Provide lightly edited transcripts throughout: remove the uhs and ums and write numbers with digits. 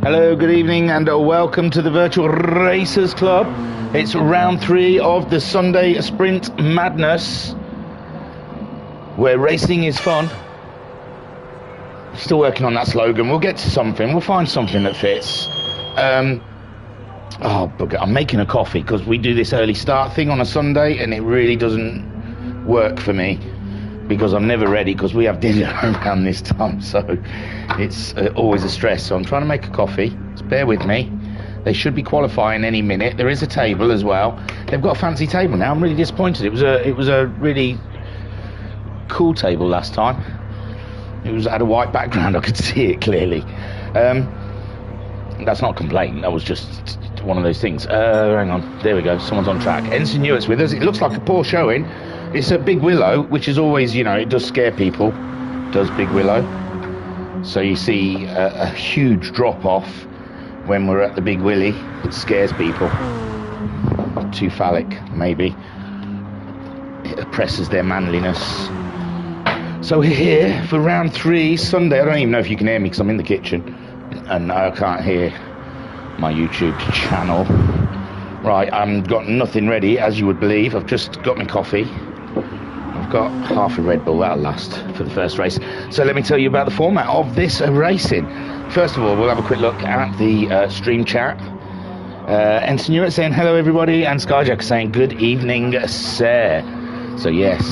Hello, good evening, and welcome to the Virtual Racers Club. It's round 3 of the Sunday Sprint Madness, where racing is fun. Still working on that slogan. We'll get to something. We'll find something that fits. Oh, bugger. I'm making a coffee because we do this early start thing on a Sunday, and it really doesn't work for me because I'm never ready because we have dinner around this time, so it's always a stress. So I'm trying to make a coffee. Just bear with me. They should be qualifying any minute. There is a table as well. They've got a fancy table now. I'm really disappointed. It was a really cool table last time. It had a white background. I could see it clearly. That's not a complaint. That was just one of those things. Hang on. There we go. Someone's on track. Ensign Newart's with us. It looks like a poor showing. It's at Big Willow, which is always, you know, it does scare people. Does Big Willow. So you see a huge drop-off when we're at the Big Willy. It scares people. Too phallic, maybe. It oppresses their manliness. So we're here for round 3, Sunday. I don't even know if you can hear me because I'm in the kitchen and I can't hear my YouTube channel. Right, I've got nothing ready, as you would believe. I've just got my coffee. I've got half a Red Bull. That'll last for the first race. So let me tell you about the format of this racing. First of all, we'll have a quick look at the stream chat. Ensign Newart saying hello everybody, and Skyjack saying good evening sir. So yes,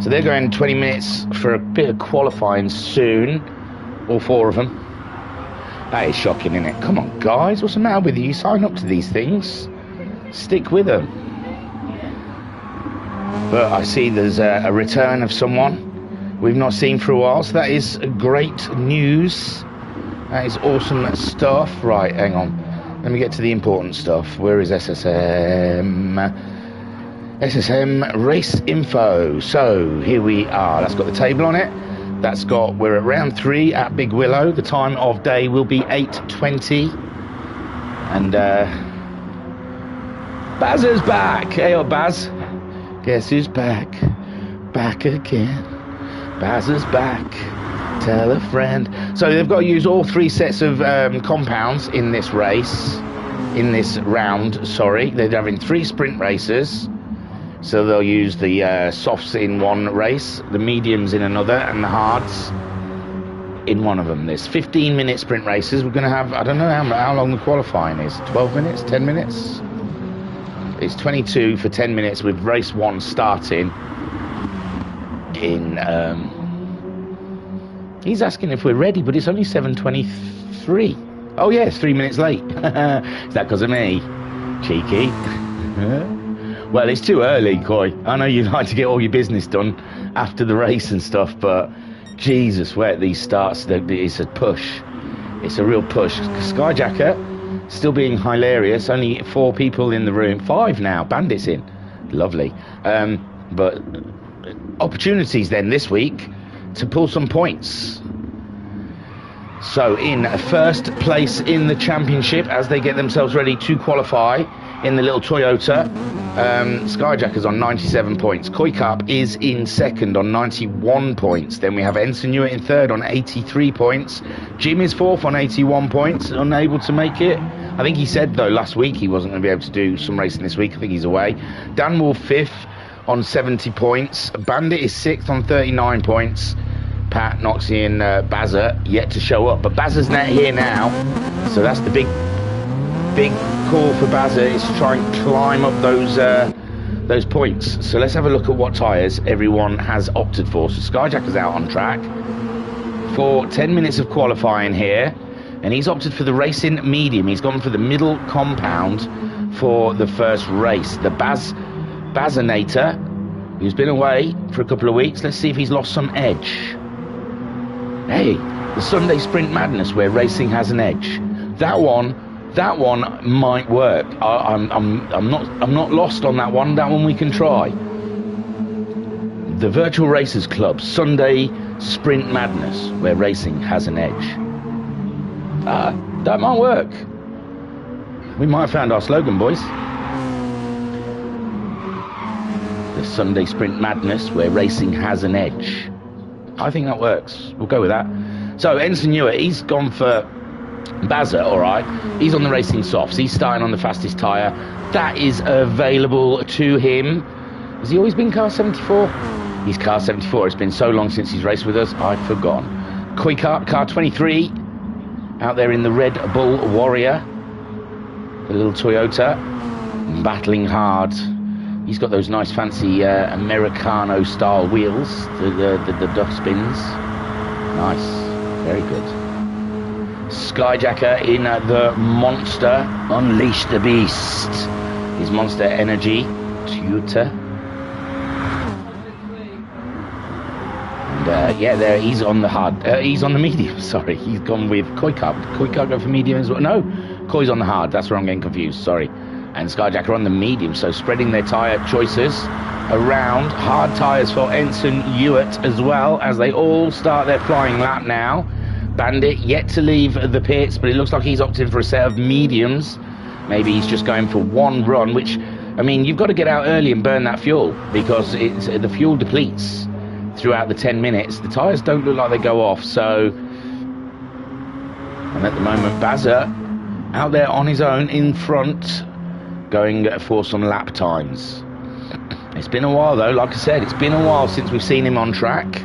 so they're going 20 minutes for a bit of qualifying soon, all 4 of them. That is shocking, isn't it? Come on guys, what's the matter with you? You sign up to these things, stick with them. But I see there's a return of someone we've not seen for a while, so that is great news. That is awesome stuff. Right, hang on, let me get to the important stuff. Where is SSM race info? So here we are. That's got the table on it. That's got, we're at round 3 at Big Willow. The time of day will be 8:20, and Bazza's back. Hey up Baz, guess who's back? Back again. Bazza's back. Tell a friend. So they've got to use all 3 sets of compounds in this race, in this round, sorry. They're having 3 sprint races. So they'll use the softs in one race, the mediums in another, and the hards in one of them. There's 15-minute sprint races. We're going to have, I don't know how long the qualifying is, 12 minutes, 10 minutes? It's 22 for 10 minutes with race 1 starting in... he's asking if we're ready, but it's only 7:23. Oh yeah, it's 3 minutes late. Is that because of me? Cheeky. Well, it's too early, Coy. I know you like to get all your business done after the race and stuff, but Jesus, where these starts, it's a push. It's a real push. Skyjacker, still being hilarious. Only 4 people in the room. 5 now. Bandits in. Lovely. But opportunities then this week to pull some points. So in first place in the championship as they get themselves ready to qualify in the little Toyota, Skyjacker's on 97 points. Koi Cup is in second on 91 points. Then we have Ensign Newart in third on 83 points. Jim is fourth on 81 points, unable to make it. I think he said though last week he wasn't going to be able to do some racing this week. I think he's away. Dan Wolf fifth on 70 points. Bandit is sixth on 39 points. Pat, Noxie and Bazza yet to show up, but Bazza's not here now, so that's the big call for Bazza, is to try and climb up those points. So let's have a look at what tyres everyone has opted for. So Skyjacker's out on track for 10 minutes of qualifying here, and he's opted for the racing medium. He's gone for the middle compound for the first race. The Bazzinator, who's been away for a couple of weeks. Let's see if he's lost some edge. Hey, the Sunday Sprint Madness where racing has an edge. That one might work. I'm not lost on that one. That one we can try. The Virtual Racers Club Sunday Sprint Madness where racing has an edge. That might work. We might have found our slogan, boys. The Sunday Sprint Madness where racing has an edge. I think that works. We'll go with that. So Ensign Newart, he's gone for Bazza, all right, he's on the racing softs. He's starting on the fastest tyre that is available to him. Has he always been car 74? He's car 74. It's been so long since he's raced with us, I've forgotten. Koi car 23, out there in the Red Bull Warrior, the little Toyota, battling hard. He's got those nice fancy Americano style wheels, the dustbins. Nice, very good. Skyjacker in the Monster, unleash the beast. His Monster Energy Toyota. And yeah, there he's on the hard. He's on the medium. Sorry, he's gone with Koi car. Koi car go for medium as well. No, Koi's on the hard. That's where I'm getting confused. Sorry. And Skyjacker on the medium. So spreading their tyre choices around. Hard tyres for Ensign Hewitt as well, as they all start their flying lap now. Bandit yet to leave the pits, but it looks like he's opted for a set of mediums. Maybe he's just going for one run, which, I mean, you've got to get out early and burn that fuel, because the fuel depletes throughout the 10 minutes. The tyres don't look like they go off, so... And at the moment, Bazza out there on his own in front, going for some lap times. It's been a while, though. Like I said, it's been a while since we've seen him on track.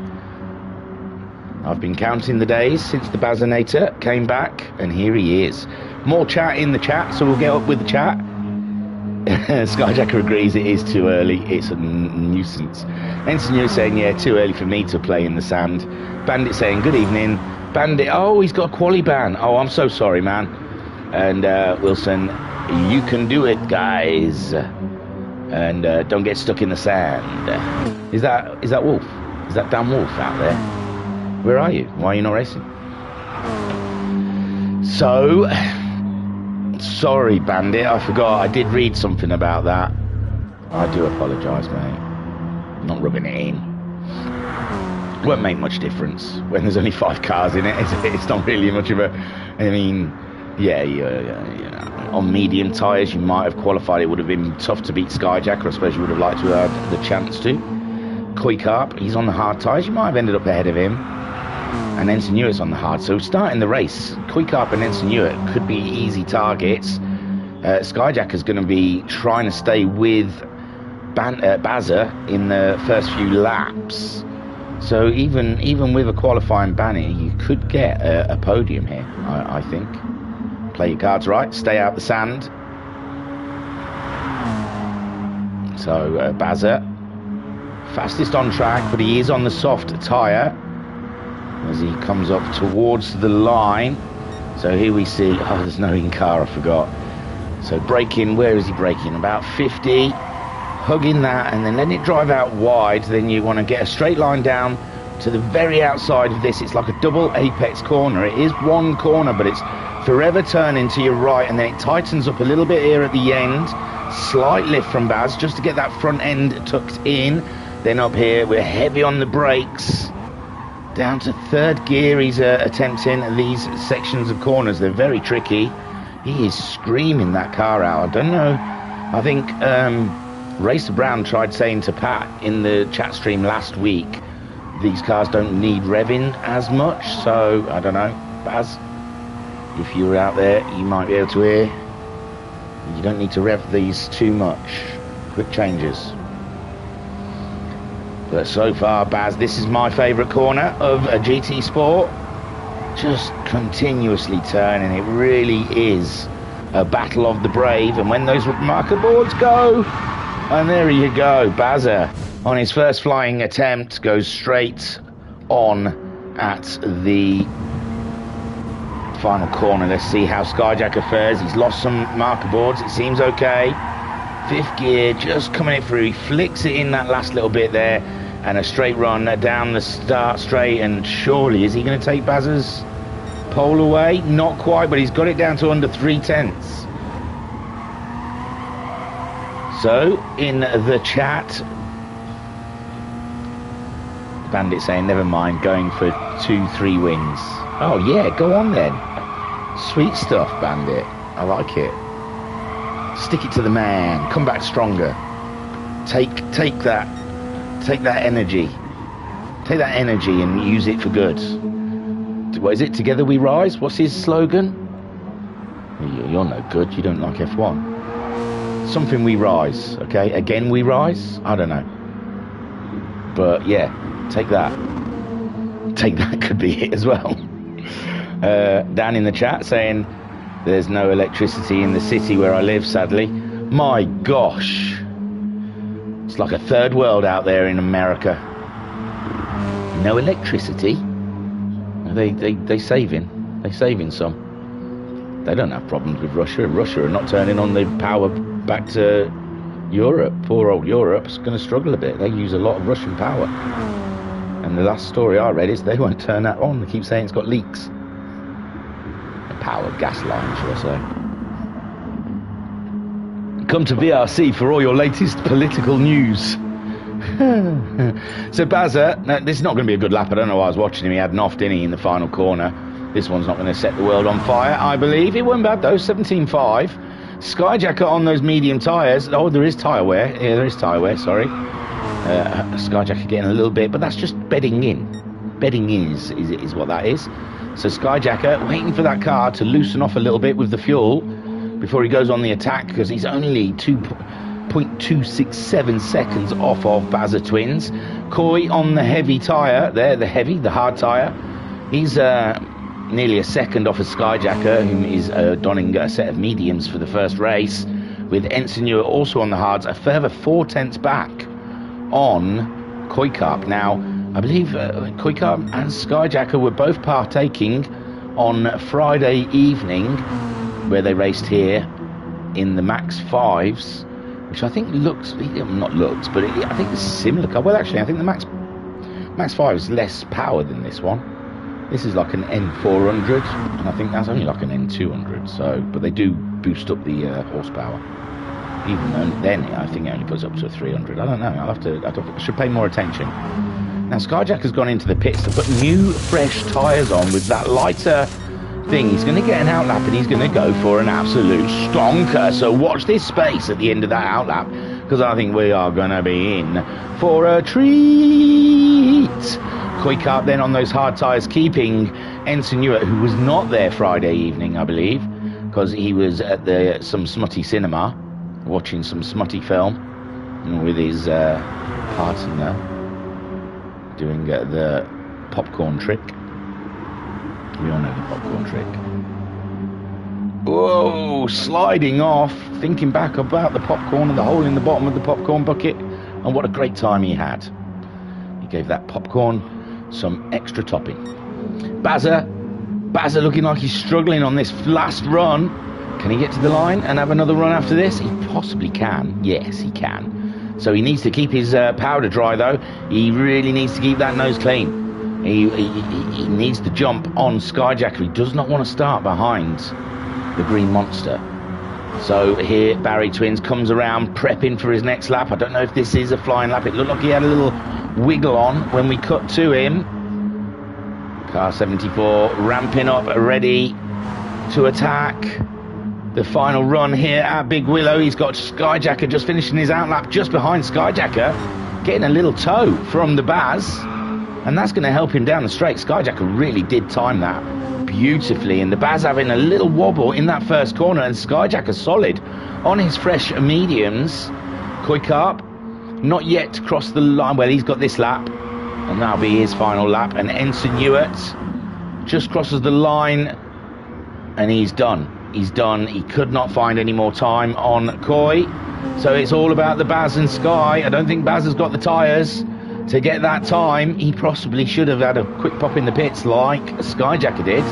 I've been counting the days since the Bazzinator came back, and here he is. More chat in the chat, so we'll get up with the chat. Skyjacker agrees it is too early. It's a nuisance. Ensign, you're saying, yeah, too early for me to play in the sand. Bandit saying, good evening. Bandit, oh, he's got a quali ban. Oh, I'm so sorry, man. And Wilson, you can do it, guys. And don't get stuck in the sand. Is that Wolf? Is that Dan Wolf out there? Where are you? Why are you not racing? So, sorry, Bandit, I forgot. I did read something about that. I do apologise, mate. Not rubbing it in. Won't make much difference when there's only 5 cars in it. It's not really much of a... I mean, yeah, on medium tyres, you might have qualified. It would have been tough to beat Skyjacker. I suppose you would have liked to have had the chance to. Koi Carp, he's on the hard tyres. You might have ended up ahead of him. And Ensign Hewitt's on the hard. So starting the race, Koi Carp and Ensign Hewitt could be easy targets. Skyjacker's going to be trying to stay with Bazza in the first few laps. So even with a qualifying banner, you could get a podium here, I think. Play your cards right, stay out the sand. So Bazza, fastest on track, but he is on the soft tyre as he comes up towards the line. So here we see, oh, there's no in-car, I forgot. So braking, where is he braking? About 50, hugging that, and then letting it drive out wide. Then you want to get a straight line down to the very outside of this. It's like a double apex corner. It is one corner, but it's forever turning to your right, and then it tightens up a little bit here at the end. Slight lift from Baz, just to get that front end tucked in. Then up here, we're heavy on the brakes. Down to third gear, he's attempting these sections of corners. They're very tricky. He is screaming that car out. I don't know. I think Racer Brown tried saying to Pat in the chat stream last week, these cars don't need revving as much. So, I don't know. Baz, if you were out there, you might be able to hear. You don't need to rev these too much. Quick changes. But so far, Baz, this is my favourite corner of a GT Sport. Just continuously turning. It really is a battle of the brave. And when those marker boards go, and there you go, Bazza on his first flying attempt goes straight on at the final corner. Let's see how Skyjacker fares. He's lost some marker boards. It seems okay. Fifth gear, just coming it through. He flicks it in that last little bit there. And a straight run down the start straight, and surely, is he going to take Bazza's pole away? Not quite, but he's got it down to under 3/10. So, in the chat, Bandit saying, never mind, going for 2-3 wins. Oh yeah, go on then. Sweet stuff, Bandit. I like it. Stick it to the man. Come back stronger. Take that energy. Take that energy and use it for good. What is it? Together we rise? What's his slogan? You're no good. You don't like F1. Something we rise, okay? Again we rise? I don't know. But yeah, take that. Take that could be it as well. Dan in the chat saying there's no electricity in the city where I live, sadly. My gosh. It's like a third world out there in America. No electricity? They saving. They saving some. They don't have problems with Russia. Russia are not turning on the power back to Europe. Poor old Europe's going to struggle a bit. They use a lot of Russian power. And the last story I read is they won't turn that on. They keep saying it's got leaks. A power gas line, should I say. Come to VRC for all your latest political news. So Bazza, now, this is not going to be a good lap. I don't know why I was watching him. He had an off, didn't he, in the final corner. This one's not going to set the world on fire, I believe. It wasn't bad though, 17.5. Skyjacker on those medium tyres. Oh, there is tyre wear. Yeah, there is tyre wear, sorry. Skyjacker getting a little bit, but that's just bedding in. Bedding in is what that is. So Skyjacker waiting for that car to loosen off a little bit with the fuel before he goes on the attack, because he's only 2.267 seconds off of Bazza Twins. Coy on the heavy tyre there, the hard tyre. He's nearly a second off of Skyjacker, who is donning a set of mediums for the first race, with Ensign also on the hards, a further 4 tenths back on Koikarp. Now, I believe Koikarp and Skyjacker were both partaking on Friday evening, where they raced here in the Max 5s, which I think looks, not looks, but I think it's a similar car. Well, actually, I think the Max 5 is less power than this one. This is like an N400, and I think that's only like an N200. So, but they do boost up the horsepower. Even then, I think it only puts up to 300. I don't know. I should pay more attention. Now, Skyjacker's gone into the pits to put new, fresh tyres on with that lighter thing. He's going to get an outlap, and he's going to go for an absolute stonker. So watch this space at the end of that outlap, because I think we are going to be in for a treat. Koikarp then on those hard tyres, keeping Ensign Ewart, who was not there Friday evening, I believe, because he was at some smutty cinema, watching some smutty film with his partner, doing the popcorn trick. We all know the popcorn trick. Whoa, sliding off, thinking back about the popcorn and the hole in the bottom of the popcorn bucket, and what a great time he had. He gave that popcorn some extra topping. Bazza looking like he's struggling on this last run. Can he get to the line and have another run after this? He possibly can. Yes, he can. So he needs to keep his powder dry, though. He really needs to keep that nose clean. He needs to jump on Skyjacker. He does not want to start behind the Green Monster. So here Barry Twins comes around, prepping for his next lap. I don't know if this is a flying lap. It looked like he had a little wiggle on when we cut to him. Car 74 ramping up, ready to attack the final run here at Big Willow. He's got Skyjacker just finishing his outlap just behind Skyjacker, getting a little tow from the Baz, and that's going to help him down the straight. Skyjacker really did time that beautifully, and the Baz having a little wobble in that first corner, and Skyjacker solid on his fresh mediums. Koikarp not yet crossed the line. Well, he's got this lap, and that'll be his final lap, and Ensign Ewart just crosses the line, and he's done. He could not find any more time on Coy, so it's all about the Baz and Sky. I don't think Baz has got the tyres to get that time. He possibly should have had a quick pop in the pits like Skyjacker did.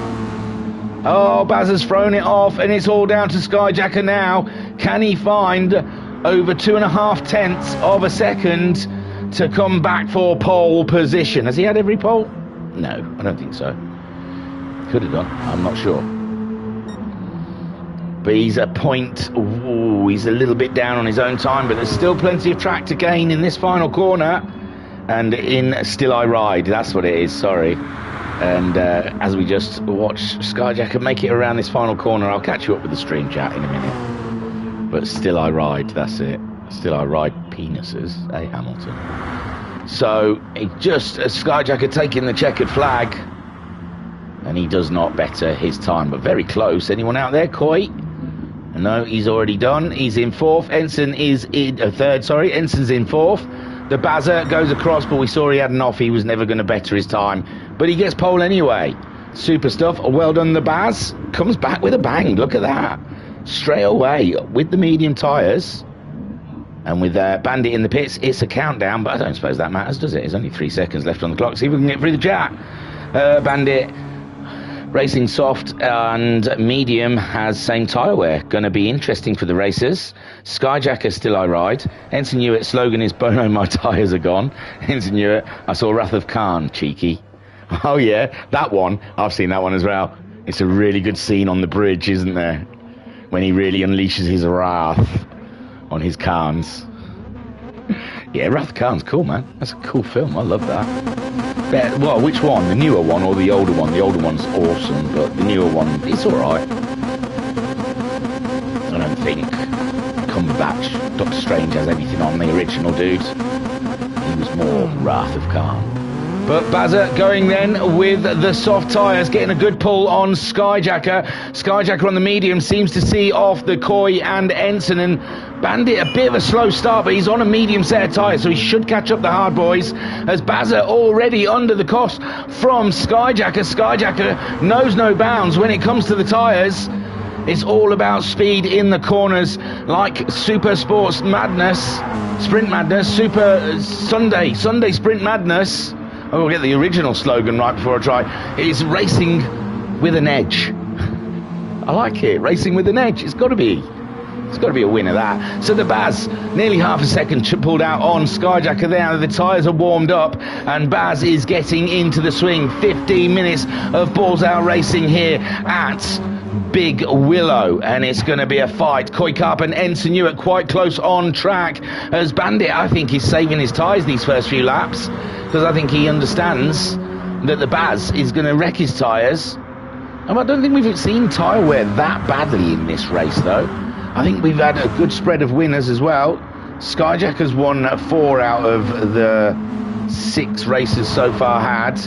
Oh, Baz has thrown it off, and it's all down to Skyjacker now. Can he find over 2.5 tenths of a second to come back for pole position? Has he had every pole? No, I don't think so. Could have done, I'm not sure. But he's a point. Ooh, he's a little bit down on his own time, but there's still plenty of track to gain in this final corner. And in Still I Ride, that's what it is, sorry. And as we just watch Skyjacker make it around this final corner, I'll catch you up with the stream chat in a minute. But Still I Ride, that's it. Still I Ride penises, Hamilton. So it just Skyjacker taking the checkered flag. And he does not better his time, but very close. Anyone out there, Coy? No, he's already done. He's in fourth. Ensign is in third, sorry. Ensign's in fourth. The Bazza goes across, but we saw he had an off. He was never going to better his time. But he gets pole anyway. Super stuff. Well done, the Baz. Comes back with a bang. Look at that. Straight away with the medium tyres. And with Bandit in the pits, it's a countdown. But I don't suppose that matters, does it? There's only 3 seconds left on the clock. See if we can get through the chat. Bandit racing soft and medium has same tyre wear. Going to be interesting for the racers. Skyjacker still I ride. Ensign Hewitt slogan is Bono, my tyres are gone. Ensign Hewitt, I saw Wrath of Khan, cheeky. Oh yeah, that one. I've seen that one as well. It's a really good scene on the bridge, isn't there? When he really unleashes his wrath on his Khans. Yeah, Wrath of Khan's cool, man. That's a cool film. I love that. Well, which one? The newer one or the older one? The older one's awesome, but the newer one, it's alright. I don't think Cumberbatch, Doctor Strange has anything on the original dude. He was more Wrath of Khan. But Bazza going then with the soft tyres, getting a good pull on Skyjacker. Skyjacker on the medium seems to see off the Coy and Ensign, and Bandit a bit of a slow start, but he's on a medium set of tyres, so he should catch up the hard boys. As Bazza already under the cost from Skyjacker. Skyjacker knows no bounds when it comes to the tyres. It's all about speed in the corners, like Super Sports Madness, Sprint Madness, Super Sunday Sprint Madness. I will get the original slogan right before I try. It's racing with an edge. I like it. Racing with an edge. It's got to be a winner, that. So the Baz, nearly half a second pulled out on Skyjacker there. The tyres are warmed up, and Baz is getting into the swing. 15 minutes of balls out racing here at Big Willow, and it's going to be a fight. Coy Carp and Ensign Hewitt quite close on track, as Bandit, I think, is saving his tyres these first few laps, because I think he understands that the Baz is going to wreck his tyres. And I don't think we've seen tyre wear that badly in this race, though. I think we've had a good spread of winners as well. Skyjacker's won 4 out of the 6 races so far had,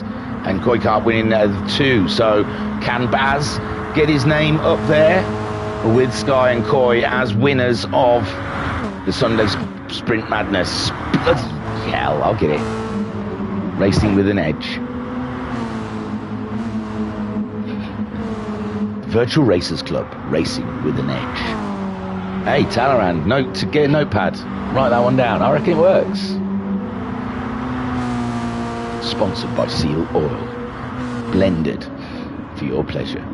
and Coy Carp winning 2. So can Baz get his name up there with Sky and Coy as winners of the Sunday Sprint Madness? Bloody hell, I'll get it. Racing with an edge. Virtual Racers Club, racing with an edge. Hey, Talaran, get a notepad. Write that one down. I reckon it works. Sponsored by Seal Oil. Blended for your pleasure.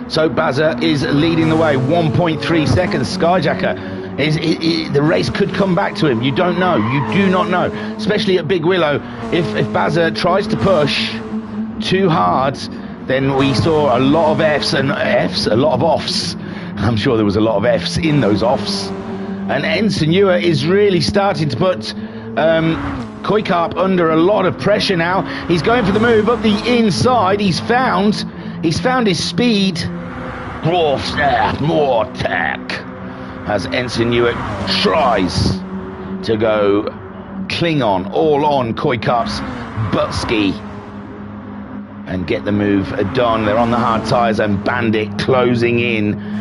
So Bazza is leading the way, 1.3 seconds. Skyjacker, the race could come back to him. You don't know. You do not know. Especially at Big Willow. If Bazza tries to push too hard, then we saw a lot of a lot of offs. I'm sure there was a lot of Fs in those offs. And Ensign Hewitt is really starting to put Coy Carp under a lot of pressure now. He's going for the move up the inside. He's found his speed. More tech. As Ensign Hewitt tries to go Klingon all on Coy Carp's butt ski and get the move done. They're on the hard tyres, and Bandit closing in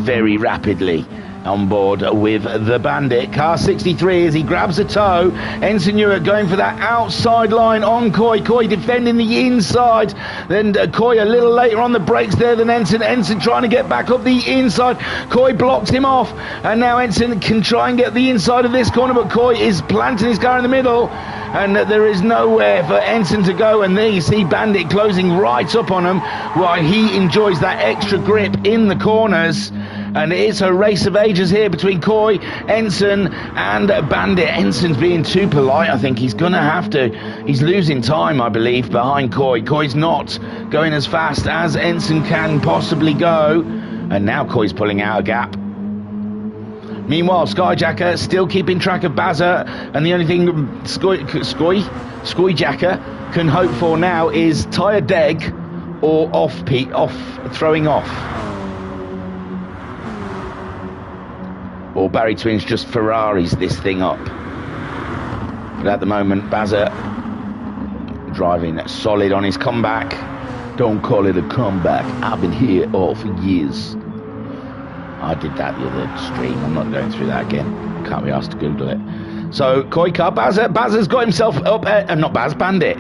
very rapidly on board with the Bandit. Car 63 as he grabs a toe. Ensign Hewitt going for that outside line on Coy. Coy defending the inside. Then Coy a little later on the brakes there than Ensign. Ensign trying to get back up the inside. Coy blocked him off, and now Ensign can try and get the inside of this corner, but Coy is planting his car in the middle, and there is nowhere for Ensign to go. And there you see Bandit closing right up on him while he enjoys that extra grip in the corners. And it's a race of ages here between Coy, Ensign and Bandit. Ensign's being too polite. I think he's going to have to. He's losing time, I believe, behind Coy. Coy's not going as fast as Ensign can possibly go. And now Coy's pulling out a gap. Meanwhile, Skyjacker still keeping track of Bazza. And the only thing Skyjacker can hope for now is tyre deg or throwing off. Or Barry Twins just Ferraris this thing up. But at the moment, Bazza driving solid on his comeback. Don't call it a comeback. I've been here all for years. I did that the other stream. I'm not going through that again. Can't be asked to Google it. So, Koi Car, Baz has got himself up, not Baz, Bandit.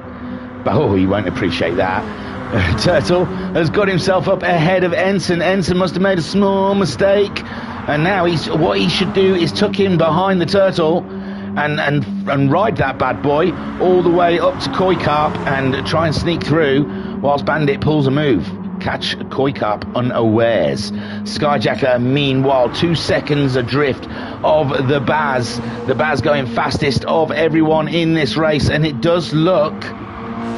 Oh, he won't appreciate that. Turtle has got himself up ahead of Ensign. Ensign must have made a small mistake. And now what he should do is tuck in behind the Turtle and ride that bad boy all the way up to Koi Carp and try and sneak through whilst Bandit pulls a move. Catch Koi Carp unawares. Skyjacker, meanwhile, 2 seconds adrift of the Baz. The Baz going fastest of everyone in this race, and it does look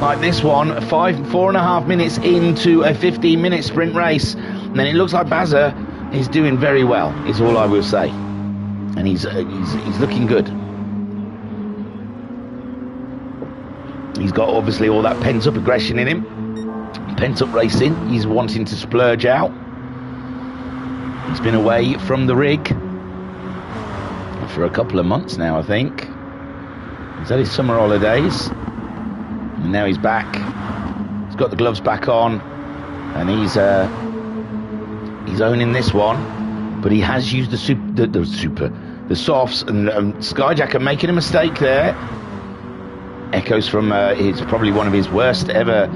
like this one, 4.5 minutes into a 15-minute sprint race, and then it looks like Bazza is doing very well, is all I will say. And he's looking good. He's got obviously all that pent-up aggression in him. Pent-up racing. He's wanting to splurge out. He's been away from the rig for a couple of months now, I think. He's had his summer holidays, and now he's back. He's got the gloves back on, and he's owning this one. But he has used the softs, and Skyjacker making a mistake there. Echoes from it's probably one of his worst ever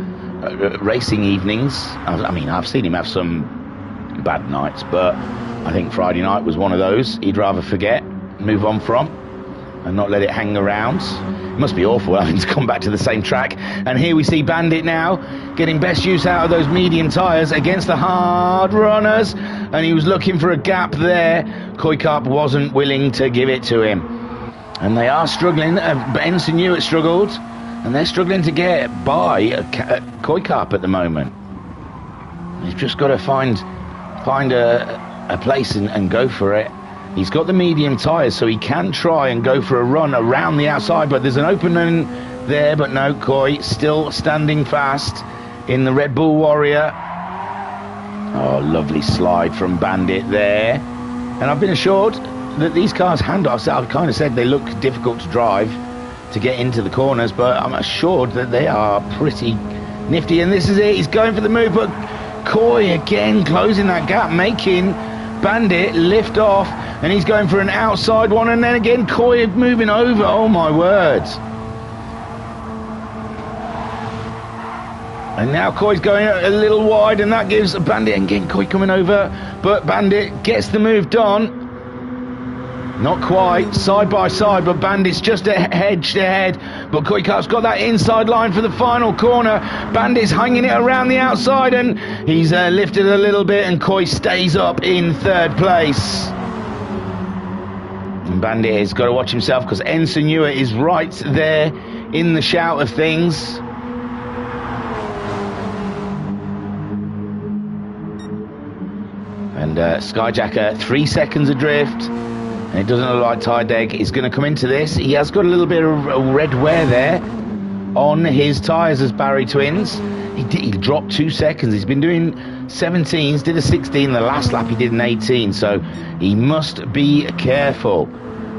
racing evenings. I mean, I've seen him have some bad nights, but I think Friday night was one of those he'd rather forget, move on from, and not let it hang around. It must be awful having to come back to the same track. And here we see Bandit now getting best use out of those medium tyres against the hard runners, and he was looking for a gap there. Koi Carp wasn't willing to give it to him, and they are struggling. Ensign Hewitt struggled, and they're struggling to get by Koi Carp at the moment. He's just got to find a place and go for it. He's got the medium tyres, so he can try and go for a run around the outside, but there's an opening there, but no, Koi still standing fast in the Red Bull Warrior. Oh, lovely slide from Bandit there. And I've been assured that these cars' handoffs, I've kind of said they look difficult to drive to get into the corners, but I'm assured that they are pretty nifty. And this is it, he's going for the move, but Koi again closing that gap, making Bandit lift off, and he's going for an outside one, and then again Koi moving over. Oh my word. And now Koi's going a little wide, and that gives Bandit, and again Koi coming over, but Bandit gets the move done. Not quite, side by side, but Bandit's just edged ahead. But Koi Carp's got that inside line for the final corner. Bandit's hanging it around the outside, and he's lifted a little bit, and Koi stays up in third place. And Bandit has got to watch himself, because Ensign Hewitt is right there in the shout of things. And Skyjacker 3 seconds adrift. And it doesn't look like Tydeg is going to come into this. He has got a little bit of red wear there on his tyres as Barry Twins. He dropped 2 seconds. He's been doing 17s, did a 16 the last lap, he did an 18. So he must be careful.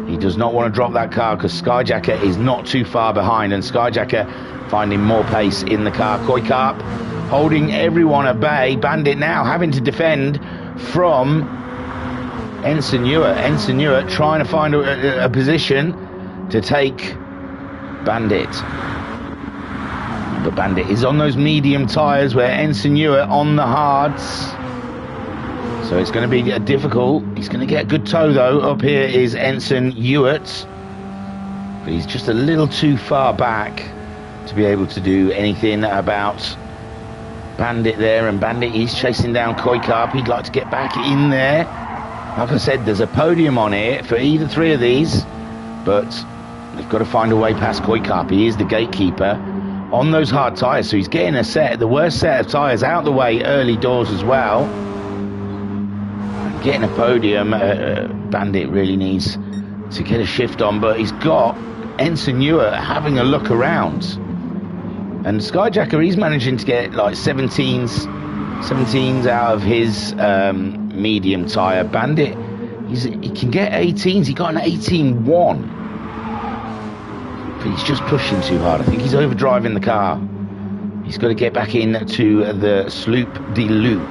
He does not want to drop that car, because Skyjacker is not too far behind, and Skyjacker finding more pace in the car. Koi Carp holding everyone at bay. Bandit now having to defend from Ensign Hewitt. Ensign Hewitt trying to find a position to take Bandit. But Bandit is on those medium tyres, where Ensign Hewitt on the hards. So it's going to be difficult. He's going to get a good tow though. Up here is Ensign Hewitt, but he's just a little too far back to be able to do anything about Bandit there. And Bandit is chasing down Koi Carp. He'd like to get back in there. Like I said, there's a podium on here for either three of these, but they've got to find a way past Koi Carp. He is the gatekeeper on those hard tyres, so he's getting the worst set of tyres out the way early doors as well. And getting a podium, Bandit really needs to get a shift on, but he's got Ensign Hewitt having a look around. And Skyjacker, he's managing to get like 17s out of his medium tyre. Bandit, he can get 18s. He got an 18-1, but he's just pushing too hard. I think he's overdriving the car. He's got to get back into the sloop de loop.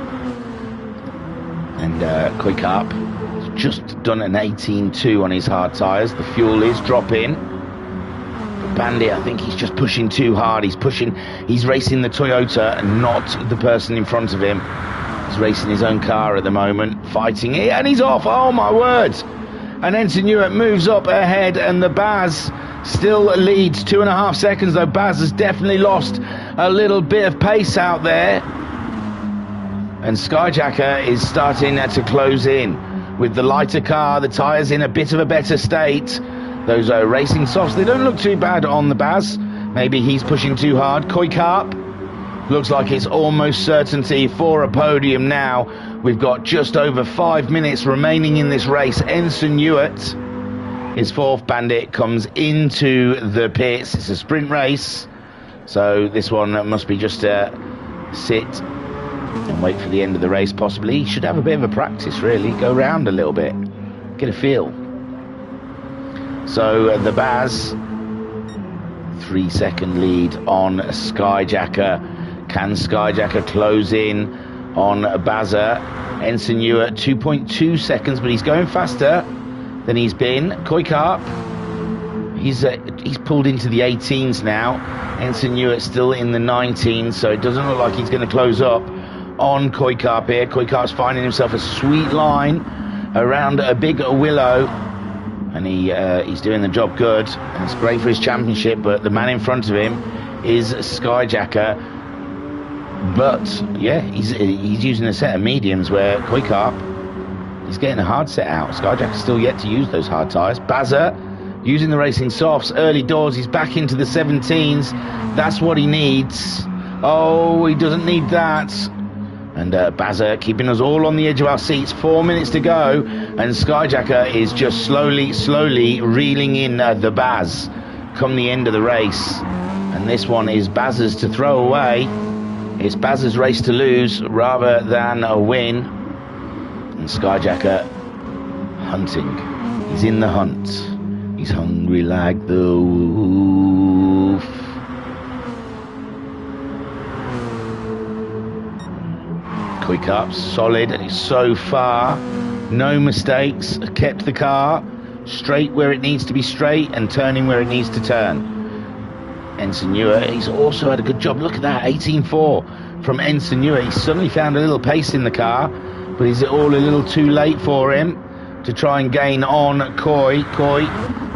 And Kuikarp has just done an 18.2 on his hard tyres. The fuel is dropping. But Bandit, I think he's just pushing too hard. He's racing the Toyota and not the person in front of him. He's racing his own car at the moment, fighting it, and he's off. Oh my word. And Ensign Hewitt moves up ahead, and the Baz still leads 2.5 seconds, though Baz has definitely lost a little bit of pace out there. And Skyjacker is starting to close in with the lighter car, the tyres in a bit of a better state. Those racing softs, they don't look too bad on the Baz. Maybe he's pushing too hard. Kuikarp looks like it's almost certainty for a podium now. We've got just over 5 minutes remaining in this race. Ensign Hewitt is fourth. Bandit comes into the pits. It's a sprint race, so this one must be just sit and wait for the end of the race, possibly. He should have a bit of a practice, really. Go round a little bit, get a feel. So the Baz, 3-second lead on Skyjacker. Can Skyjacker close in on Bazza? Ensign Hewitt, 2.2 seconds, but he's going faster than he's been. Kuikarp, he's pulled into the 18s now. Ensign Hewitt still in the 19s, so it doesn't look like he's going to close up on Kuikarp here. Kuikarp's finding himself a sweet line around a big willow, and he's doing the job good, and it's great for his championship. But the man in front of him is Skyjacker. But yeah, he's using a set of mediums where Kuikarp is getting a hard set out. Skyjacker's still yet to use those hard tyres. Bazza using the racing softs early doors. He's back into the 17s. That's what he needs. Oh, he doesn't need that. And Bazza keeping us all on the edge of our seats. 4 minutes to go, and Skyjacker is just slowly reeling in the Baz come the end of the race. And this one is Bazza's to throw away. It's Bazza's race to lose rather than a win. And Skyjacker hunting. He's in the hunt. He's hungry like the wolf. Kuikarp's solid so far. No mistakes. Kept the car straight where it needs to be straight and turning where it needs to turn. Ensign Hewitt, he's also had a good job. Look at that, 18.4 from Ensign Hewitt. He's suddenly found a little pace in the car, but is it all a little too late for him to try and gain on Coy? Coy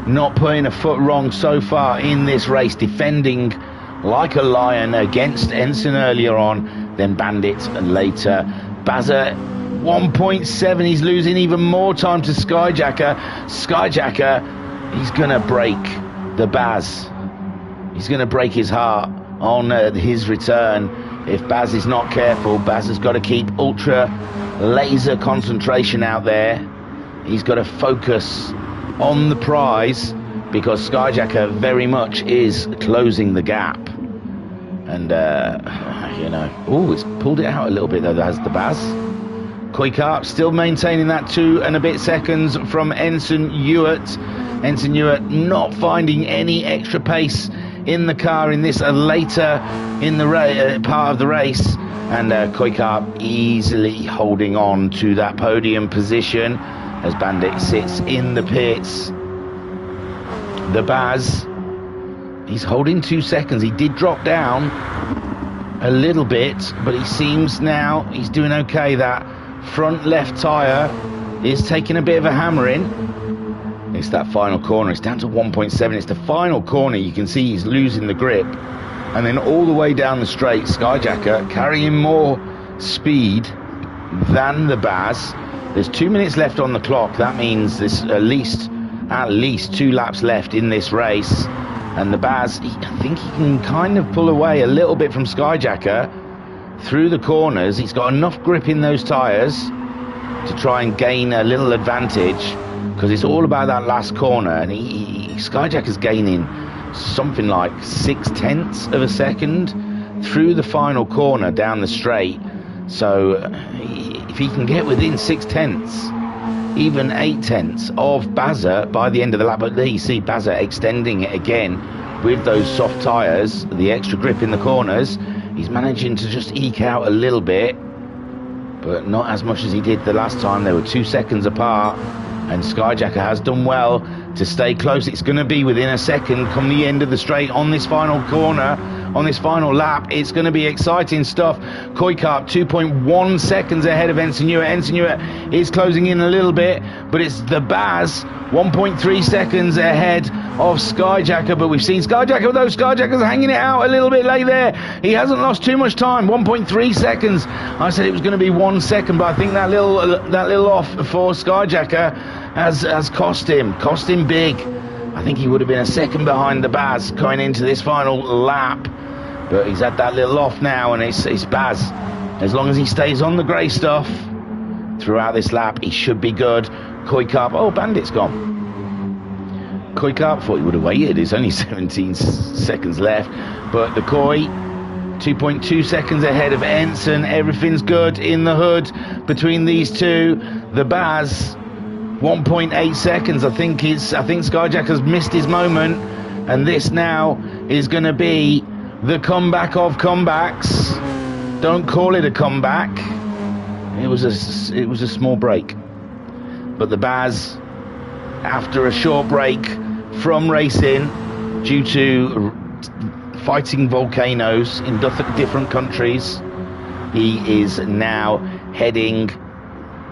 not putting a foot wrong so far in this race, defending like a lion against Ensign earlier on, then Bandit and later. Bazza 1.7, he's losing even more time to Skyjacker. Skyjacker, he's gonna break the Baz. He's going to break his heart on his return. If Baz is not careful, Baz has got to keep ultra laser concentration out there. He's got to focus on the prize, because Skyjacker very much is closing the gap. And, oh, it's pulled it out a little bit, though, has the Baz. Kuikarp still maintaining that 2 and a bit seconds from Ensign Hewitt. Ensign Hewitt not finding any extra pace in the car in this later in the part of the race, and Kuikarp easily holding on to that podium position as Bandit sits in the pits. The Baz, he's holding 2 seconds. He did drop down a little bit, but he seems now he's doing okay. That front left tyre is taking a bit of a hammering. It's that final corner. It's down to 1.7. It's the final corner. You can see he's losing the grip. And then all the way down the straight, Skyjacker carrying more speed than the Baz. There's 2 minutes left on the clock. That means there's at least 2 laps left in this race. And the Baz, I think he can kind of pull away a little bit from Skyjacker through the corners. He's got enough grip in those tyres to try and gain a little advantage, because it's all about that last corner, and Skyjacker's gaining something like 0.6 of a second through the final corner down the straight. So if he can get within 0.6, even 0.8 of Bazza by the end of the lap, but there you see Bazza extending it again with those soft tyres, the extra grip in the corners. He's managing to just eke out a little bit, but not as much as he did the last time. They were 2 seconds apart, and Skyjacker has done well to stay close. It's going to be within a second come the end of the straight on this final corner, on this final lap. It's going to be exciting stuff. Koikap 2.1 seconds ahead of Ensign Ewart. Ensign Ewart is closing in a little bit, but it's the Baz 1.3 seconds ahead of Skyjacker. But we've seen Skyjacker, though. Skyjacker's hanging it out a little bit late there. He hasn't lost too much time. 1.3 seconds. I said it was going to be 1 second, but I think that little off for Skyjacker has cost him big. I think he would have been a second behind the Baz going into this final lap, but he's had that little off now, and it's Baz. As long as he stays on the grey stuff throughout this lap, he should be good. Koikap, oh, Bandit's gone. Koikap, thought he would have waited. There's only 17 seconds left, but the Koi 2.2 seconds ahead of Ensign. Everything's good in the hood between these two. The Baz 1.8 seconds. I think Skyjacker's missed his moment, and this now is going to be the comeback of comebacks. Don't call it a comeback. It was a small break, but the Baz, after a short break from racing due to fighting volcanoes in different countries, he is now heading.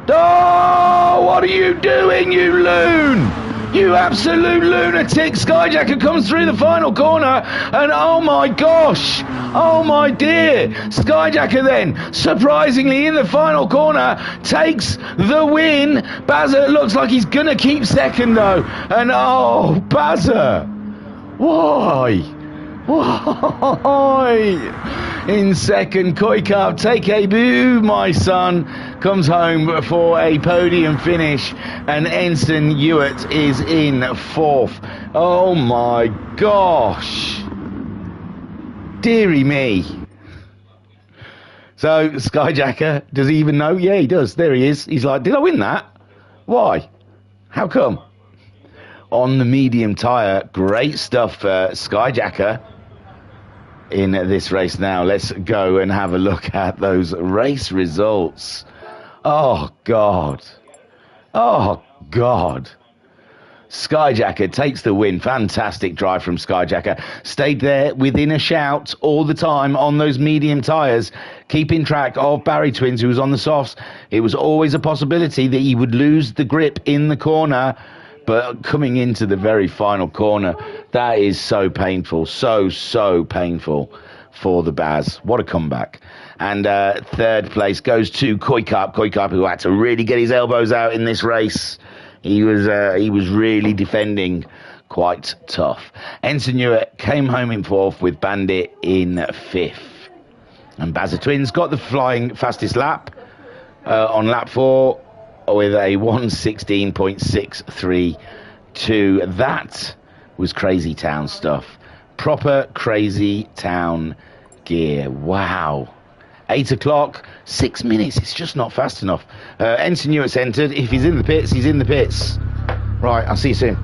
Oh, what are you doing, you loon? You absolute lunatic. Skyjacker comes through the final corner, and oh my gosh, oh my dear. Skyjacker then, surprisingly in the final corner, takes the win. Bazza looks like he's going to keep second though. And oh, Bazza, why? In second, Koikap, take a boo, my son, comes home for a podium finish, and Ensign Ewart is in fourth. Oh my gosh, dearie me. So Skyjacker, does he even know? Yeah, he does. There he is. He's like, did I win that? Why? How come? On the medium tyre, great stuff for Skyjacker in this race. Now let's go and have a look at those race results. Oh God, Skyjacker takes the win. Fantastic drive from Skyjacker. Stayed there within a shout all the time on those medium tyres, keeping track of Barry Twins, who was on the softs. It was always a possibility that he would lose the grip in the corner, but coming into the very final corner, that is so painful, so painful for the Baz. What a comeback. And third place goes to Koikap, who had to really get his elbows out in this race. He was really defending quite tough. Ensign Ewart came home in fourth with Bandit in fifth. And Bazza Twins got the flying fastest lap on lap 4, with a 1:16.632. That was crazy town stuff. Proper crazy town gear. Wow. 8 o'clock, 6 minutes. It's just not fast enough. Ensign Ewart's entered. If he's in the pits, he's in the pits. Right, I'll see you soon.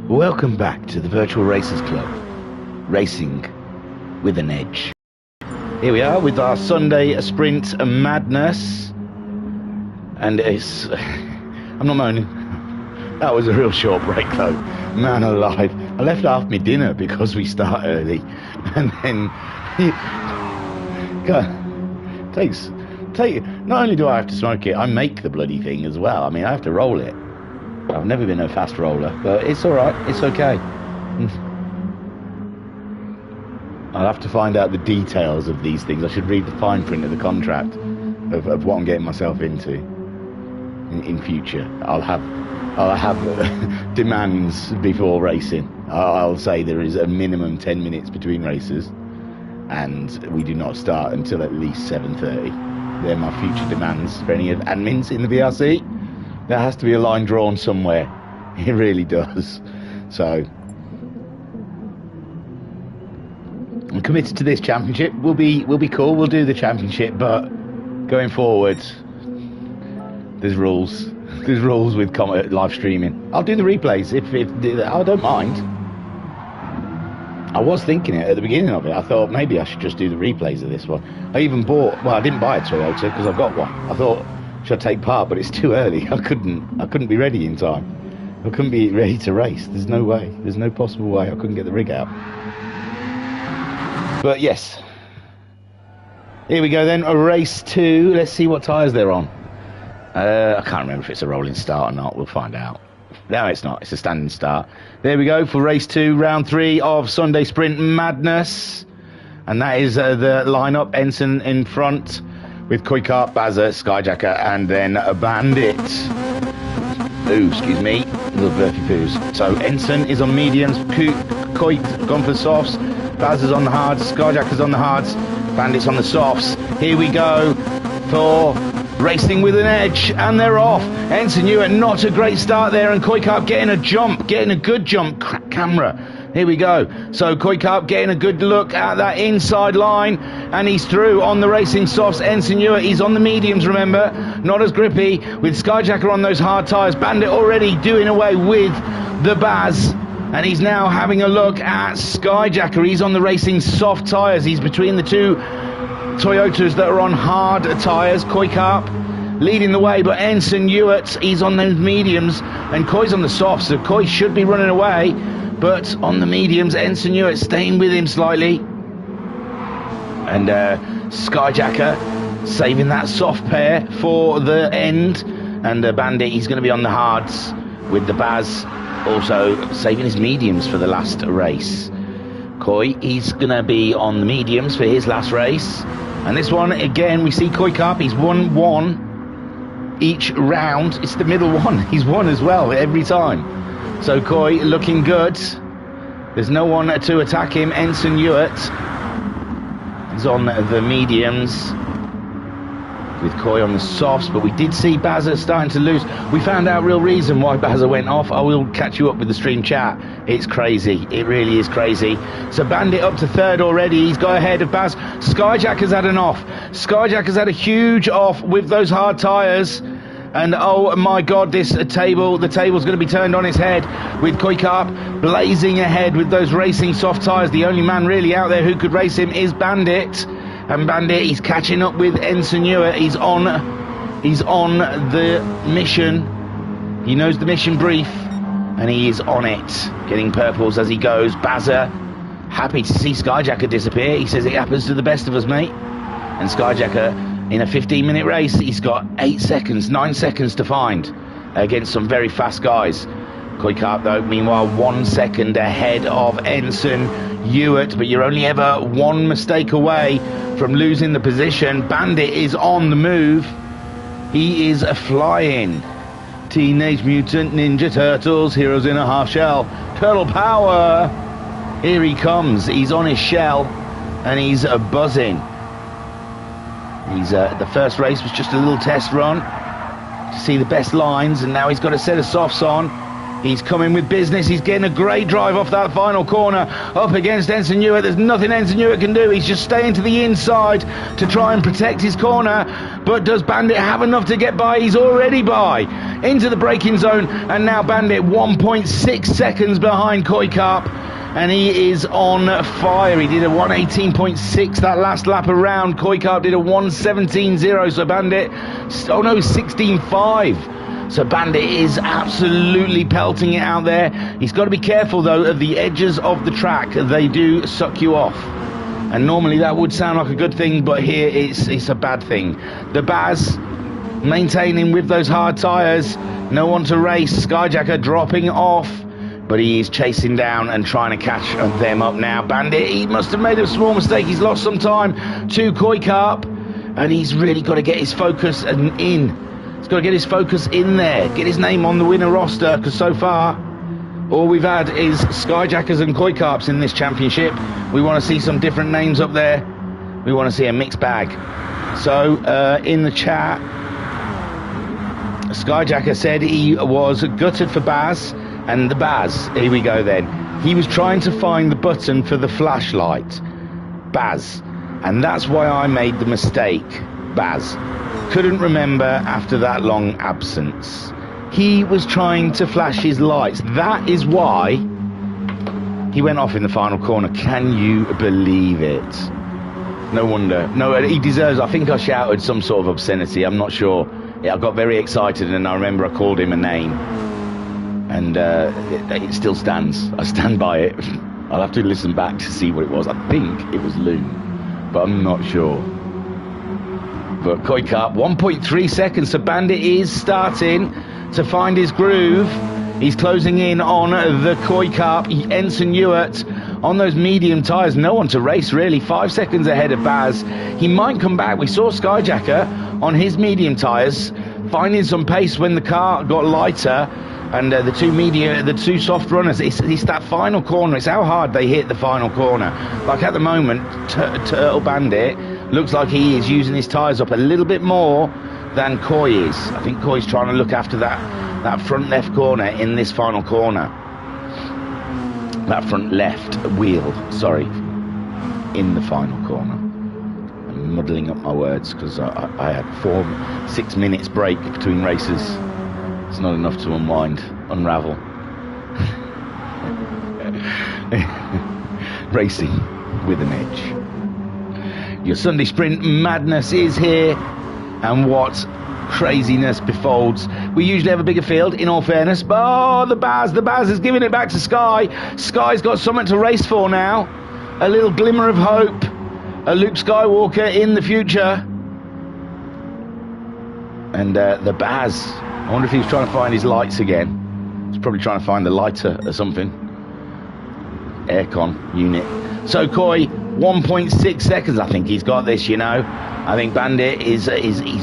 Welcome back to the Virtual Racers Club, racing with an edge. Here we are with our Sunday sprint madness, and I'm not moaning. That was a real short break though, man alive. I left half my dinner because we start early, and then not only do I have to smoke it, I make the bloody thing as well. I mean, I have to roll it. I've never been a fast roller, but it's alright, it's okay. I'll have to find out the details of these things. I should read the fine print of the contract of what I'm getting myself into in future. I'll have demands before racing. I'll say there is a minimum 10 minutes between races, and we do not start until at least 7:30. They're my future demands for any of admins in the VRC. There has to be a line drawn somewhere. It really does. So I'm committed to this championship. We'll be cool. We'll do the championship, but going forward, there's rules. There's rules with live streaming. I'll do the replays if I don't mind. I was thinking it at the beginning of it. I thought maybe I should just do the replays of this one. I even bought. Well, I didn't buy a Toyota because I've got one. I thought, should I take part? But it's too early. I couldn't be ready in time. I couldn't be ready to race. There's no way. There's no possible way I couldn't get the rig out. But yes. Here we go then. A race 2. Let's see what tyres they're on. I can't remember if it's a rolling start or not. We'll find out. No, it's not. It's a standing start. There we go for race 2, round 3 of Sunday Sprint Madness. And that is the lineup. Ensign in front, with Kuikart, Bazza, Skyjacker, and then a Bandit. Ooh, excuse me, little burpy poos. So Ensign is on mediums, Kuik gone for the softs, Bazza's on the hards, Skyjacker's on the hards, Bandit's on the softs. Here we go for racing with an edge, and they're off. Ensign Hewitt, not a great start there, and Kuikart getting a good jump, camera. Here we go. So Kuikart getting a good look at that inside line, and he's through on the racing softs. Ensign Hewitt, he's on the mediums, remember, not as grippy, with Skyjacker on those hard tyres. Bandit already doing away with the Baz, and he's now having a look at Skyjacker. He's on the racing soft tyres. He's between the two Toyotas that are on hard tyres. Kuikart leading the way, but Ensign Hewitt, he's on those mediums, and Koi's on the softs, so Koi should be running away. But on the mediums, Ensign Hewitt staying with him slightly. And Skyjacker saving that soft pair for the end. And Bandit, he's going to be on the hards with the Baz, also saving his mediums for the last race. Koi, he's going to be on the mediums for his last race. And this one, again, we see Kuikart, he's won one each round. It's the middle one. He's won as well every time. So Koi looking good. There's no one to attack him. Ensign Hewitt is on the mediums with Koi on the softs, but we did see Bazza starting to lose. We found out real reason why Bazza went off. I will catch you up with the stream chat. It's crazy. It really is crazy. So Bandit up to third already. He's got ahead of Baz. Skyjacker's had an off. Skyjacker's had a huge off with those hard tyres. And oh my God, the table's going to be turned on its head with Kuikart blazing ahead with those racing soft tyres. The only man really out there who could race him is Bandit. And Bandit, he's catching up with Ensign Hewitt. He's on the mission. He knows the mission brief, and he is on it, getting purples as he goes. Bazza, happy to see Skyjacker disappear. He says it happens to the best of us, mate. And Skyjacker, in a 15-minute race, he's got 9 seconds to find against some very fast guys. Kuikart, though, meanwhile, 1 second ahead of Ensign Hewitt, but you're only ever one mistake away from losing the position. Bandit is on the move. He is flying. Teenage Mutant Ninja Turtles, heroes in a half shell. Turtle power. Here he comes. He's on his shell, and he's buzzing. The first race was just a little test run to see the best lines, and now he's got a set of softs on. He's coming with business. He's getting a great drive off that final corner up against Ensign Hewitt. There's nothing Ensign Hewitt can do. He's just staying to the inside to try and protect his corner. But does Bandit have enough to get by? He's already by. into the braking zone, and now Bandit 1.6 seconds behind Koi Carp, and he is on fire. He did a 1:18.6 that last lap around. Koi Carp did a 1:17.0, so Bandit, oh no, 16.5. So Bandit is absolutely pelting it out there. He's got to be careful though of the edges of the track. They do suck you off. And normally that would sound like a good thing, but here it's a bad thing. The Baz maintaining with those hard tyres. No one to race. Skyjacker dropping off. But he is chasing down and trying to catch them up now. Bandit, he must have made a small mistake. He's lost some time to Koi Carp. And he's really got to get his focus in. He's got to get his focus in there. Get his name on the winner roster. Because so far, all we've had is Skyjackers and Koi Carps in this championship. We want to see some different names up there. We want to see a mixed bag. So, in the chat, Skyjacker said he was gutted for Baz. And the Baz, here we go then. He was trying to find the button for the flashlight. Baz. And that's why I made the mistake. Baz. Couldn't remember after that long absence. He was trying to flash his lights. That is why he went off in the final corner. Can you believe it? No wonder. No, he deserves. I think I shouted some sort of obscenity. I'm not sure. Yeah, I got very excited, and I remember I called him a name. And it still stands. I stand by it. I'll have to listen back to see what it was. I think it was Loon, but I'm not sure. But Koi Carp, 1.3 seconds. So Bandit is starting to find his groove. He's closing in on the Koi Carp. Ensign Ewart on those medium tyres. No one to race, really. 5 seconds ahead of Baz. He might come back. We saw Skyjacker on his medium tyres finding some pace when the car got lighter. And the two soft runners, it's that final corner. It's how hard they hit the final corner. Like at the moment, Turtle Bandit looks like he is using his tyres up a little bit more than Koi is. I think Koi's trying to look after that front left corner in this final corner. That front left wheel, sorry, in the final corner. I'm muddling up my words because I had 6 minutes break between races. It's not enough to unravel. Racing with an edge. Your Sunday Sprint madness is here, and what craziness befolds. We usually have a bigger field, in all fairness, but the Baz is giving it back to Sky. Sky's got something to race for now. A little glimmer of hope. A Luke Skywalker in the future. And the Baz, I wonder if he was trying to find his lights again. He's probably trying to find the lighter or something. Aircon unit. So Koi, 1.6 seconds. I think he's got this, you know. I think Bandit is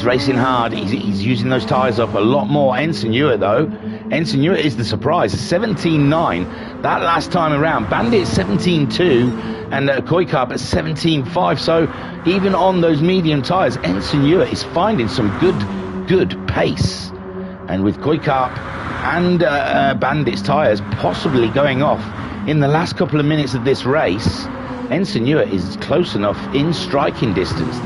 racing hard. He's using those tyres up a lot more. Ensign Ewart, though. Ensign Ewart is the surprise. 17.9 that last time around. Bandit 17.2 and Koi Carp at 17.5. So even on those medium tyres, Ensign Ewart is finding some good pace. And with Koi Carp and Bandit's tyres possibly going off in the last couple of minutes of this race, Ensign Ewart is close enough in striking distance.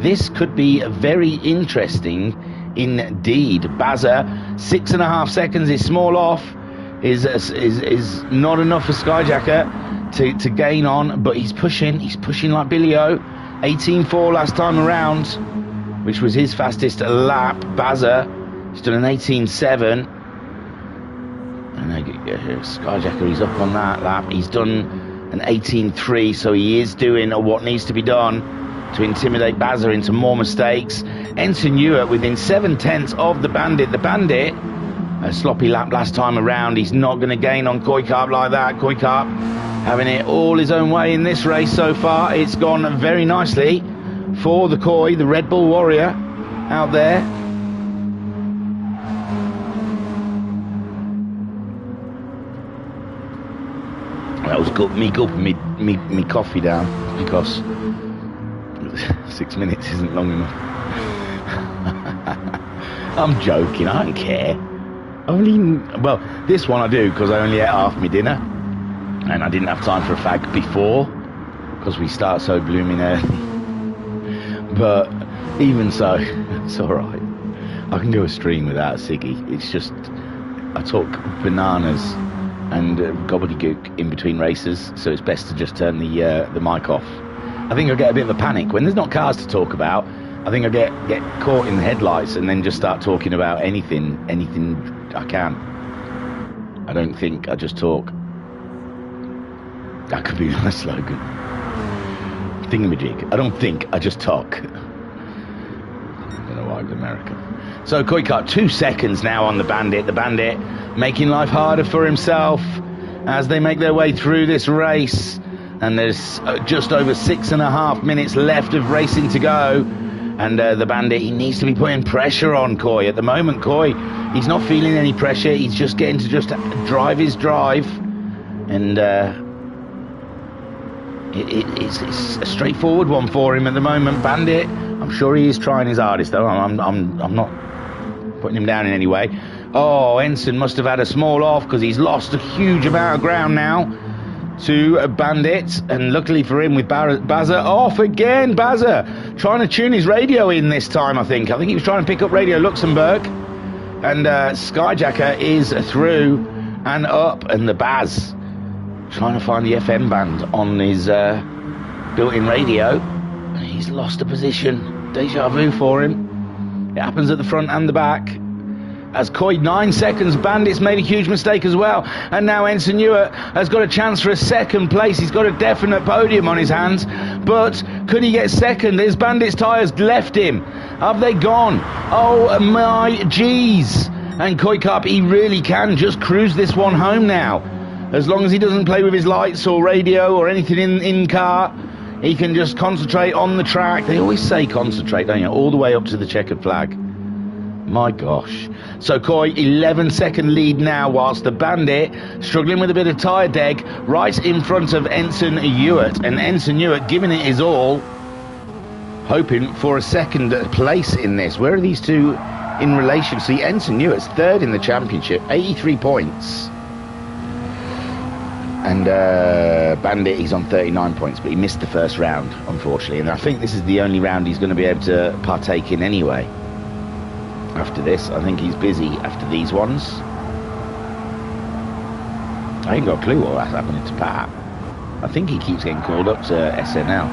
This could be very interesting indeed. Bazza, 6.5 seconds is small off, is not enough for Skyjacker to gain on, but he's pushing like Billy O. 18.4 last time around, which was his fastest lap. Bazza, he's done an 18.7. And Skyjacker, he's up on that lap. He's done an 18.3, so he is doing what needs to be done to intimidate Bazza into more mistakes. Ensign Ewart within 7/10 of the Bandit. The Bandit, a sloppy lap last time around. He's not going to gain on Koi Carp like that. Koi Carp having it all his own way in this race so far. It's gone very nicely for the Koi, the Red Bull Warrior out there. That was me gulping me coffee down because 6 minutes isn't long enough. I'm joking, I don't care. Well, this one I do because I only ate half my dinner and I didn't have time for a fag before because we start so blooming early. But even so, it's alright. I can go a stream without Siggy. It's just, I talk bananas and gobbledygook in between races, so it's best to just turn the mic off. I think I get a bit of a panic when there's not cars to talk about. I think I get caught in the headlights and then just start talking about anything I can. I don't think I just talk. That could be my slogan. Thingamajig. I don't think, I just talk. I don't know why it's American. So Koikart, 2 seconds now on the Bandit. The Bandit making life harder for himself as they make their way through this race. And there's just over 6.5 minutes left of racing to go. And the Bandit, he needs to be putting pressure on Coy. At the moment, Coy, he's not feeling any pressure. He's just getting to just drive his drive. And it's a straightforward one for him at the moment. Bandit, I'm sure he is trying his hardest, though. I'm not putting him down in any way. Oh, Ensign must have had a small off because he's lost a huge amount of ground now to Bandit, and luckily for him with Bazza off again. Bazza trying to tune his radio in this time. I think he was trying to pick up Radio Luxembourg, and Skyjacker is through and up, and the Baz trying to find the FM band on his built-in radio, and he's lost a position. Deja vu for him. It happens at the front and the back. As Coy, 9 seconds, Bandit's made a huge mistake as well. And now Ensign Ewart has got a chance for a second place. He's got a definite podium on his hands. But could he get second? His Bandit's tyres left him. Have they gone? Oh my jeez. And Koikap, he really can just cruise this one home now. As long as he doesn't play with his lights or radio or anything in car, he can just concentrate on the track. They always say concentrate, don't you? All the way up to the checkered flag. My gosh. So Coy, 11-second lead now, whilst the Bandit struggling with a bit of tyre deg right in front of Ensign Ewart. And Ensign Ewart giving it his all, hoping for a second place in this. Where are these two in relation? See, Ensign Ewart's third in the championship, 83 points. And Bandit, he's on 39 points, but he missed the first round, unfortunately. And I think this is the only round he's going to be able to partake in anyway. After this, I think he's busy after these ones. I ain't got a clue what's happening to Pat. I think he keeps getting called up to SNL.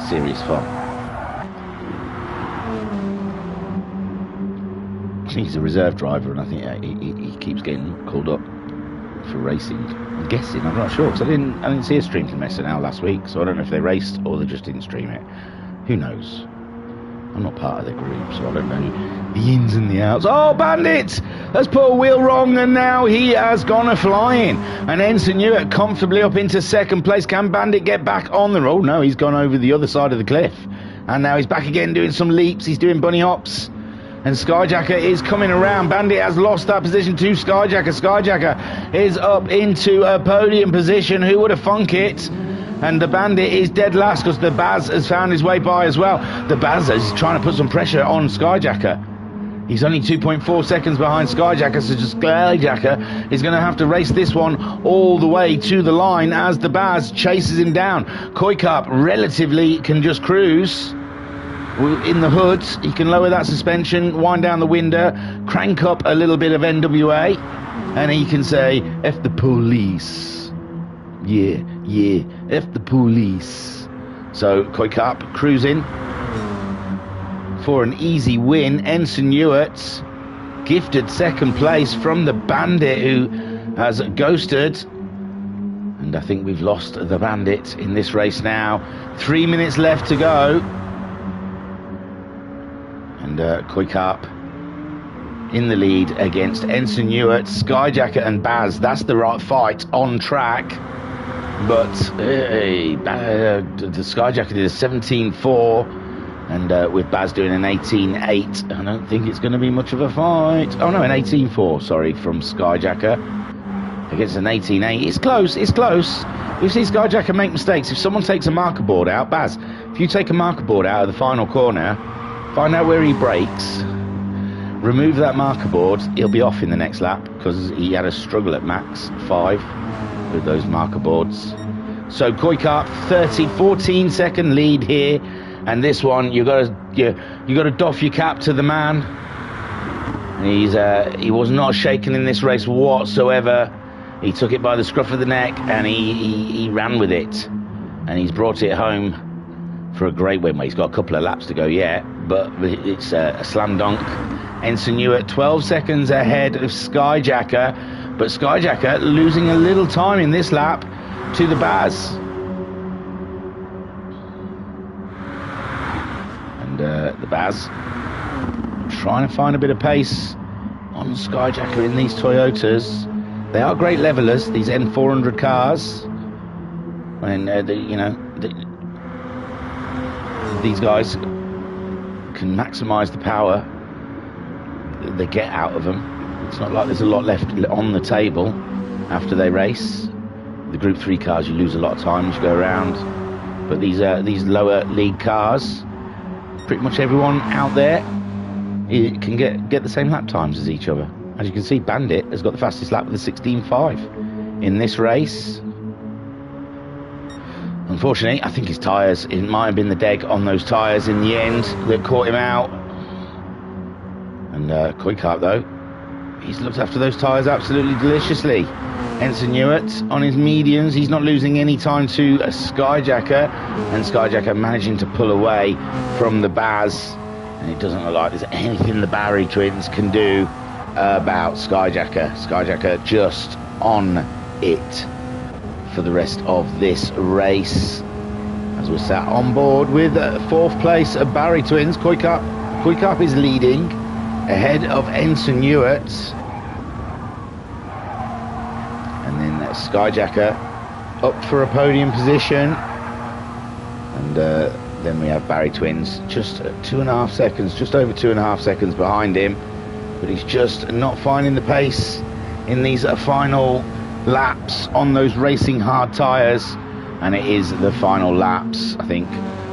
Serious fun. I think he's a reserve driver, and I think he keeps getting called up for racing. I'm guessing, I'm not sure, because I didn't see a stream from SNL last week, so I don't know if they raced or they just didn't stream it. Who knows? I'm not part of the group, so I don't know the ins and the outs. Oh, Bandit has put a wheel wrong, and now he has gone a-flying. And Ensign Ewart comfortably up into second place. Can Bandit get back on the road? No, he's gone over the other side of the cliff. And now he's back again doing some leaps. He's doing bunny hops. And Skyjacker is coming around. Bandit has lost that position to Skyjacker. Skyjacker is up into a podium position. Who would have thunk it? And the Bandit is dead last because the Baz has found his way by as well. The Baz is trying to put some pressure on Skyjacker. He's only 2.4 seconds behind Skyjacker, so just Skyjacker is going to have to race this one all the way to the line as the Baz chases him down. Koikap relatively can just cruise. In the hood, he can lower that suspension, wind down the window, crank up a little bit of NWA, and he can say, F the police. Yeah, F the police. So Koikap cruising for an easy win. Ensign Ewart gifted second place from the Bandit, who has ghosted. And I think we've lost the Bandit in this race now. 3 minutes left to go. And Koikap in the lead against Ensign Ewart, Skyjacker and Baz. That's the right fight on track. But the Skyjacker did a 17.4, and with Baz doing an 18.8, I don't think it's going to be much of a fight. Oh no, an 18.4, sorry, from Skyjacker against an 18.8. It's close, it's close. We've seen Skyjacker make mistakes. If someone takes a marker board out, Baz, if you take a marker board out of the final corner, find out where he brakes, remove that marker board, he'll be off in the next lap, because he had a struggle at max 5 with those marker boards. So Koikap, 14-second lead here, and this one you got to doff your cap to the man. He was not shaken in this race whatsoever. He took it by the scruff of the neck and he ran with it. And he's brought it home for a great win. Well, he's got a couple of laps to go yet, but it's a slam dunk. Ensign Ewart 12 seconds ahead of Skyjacker, but Skyjacker losing a little time in this lap to the Baz. And the Baz trying to find a bit of pace on Skyjacker in these Toyotas. They are great levelers, these N400 cars. And these guys can maximise the power that they get out of them. It's not like there's a lot left on the table after they race. The Group 3 cars, you lose a lot of time as you go around. But these lower league cars, pretty much everyone out there can get the same lap times as each other. As you can see, Bandit has got the fastest lap with a 16.5 in this race. Unfortunately, I think his tyres, it might have been the deg on those tyres in the end that caught him out. And Koikart, though, he's looked after those tyres absolutely deliciously. Ensign Ewart on his mediums, he's not losing any time to a Skyjacker, and Skyjacker managing to pull away from the Baz. And it doesn't look like there's anything the Barry twins can do about Skyjacker. Skyjacker just on it for the rest of this race, as we're sat on board with 4th place of Barry twins. Koikart is leading ahead of Ensign Ewart, and then Skyjacker up for a podium position, and then we have Barry twins just 2.5 seconds, just over 2.5 seconds behind him, but he's just not finding the pace in these final laps on those racing hard tyres. And it is the final laps. I think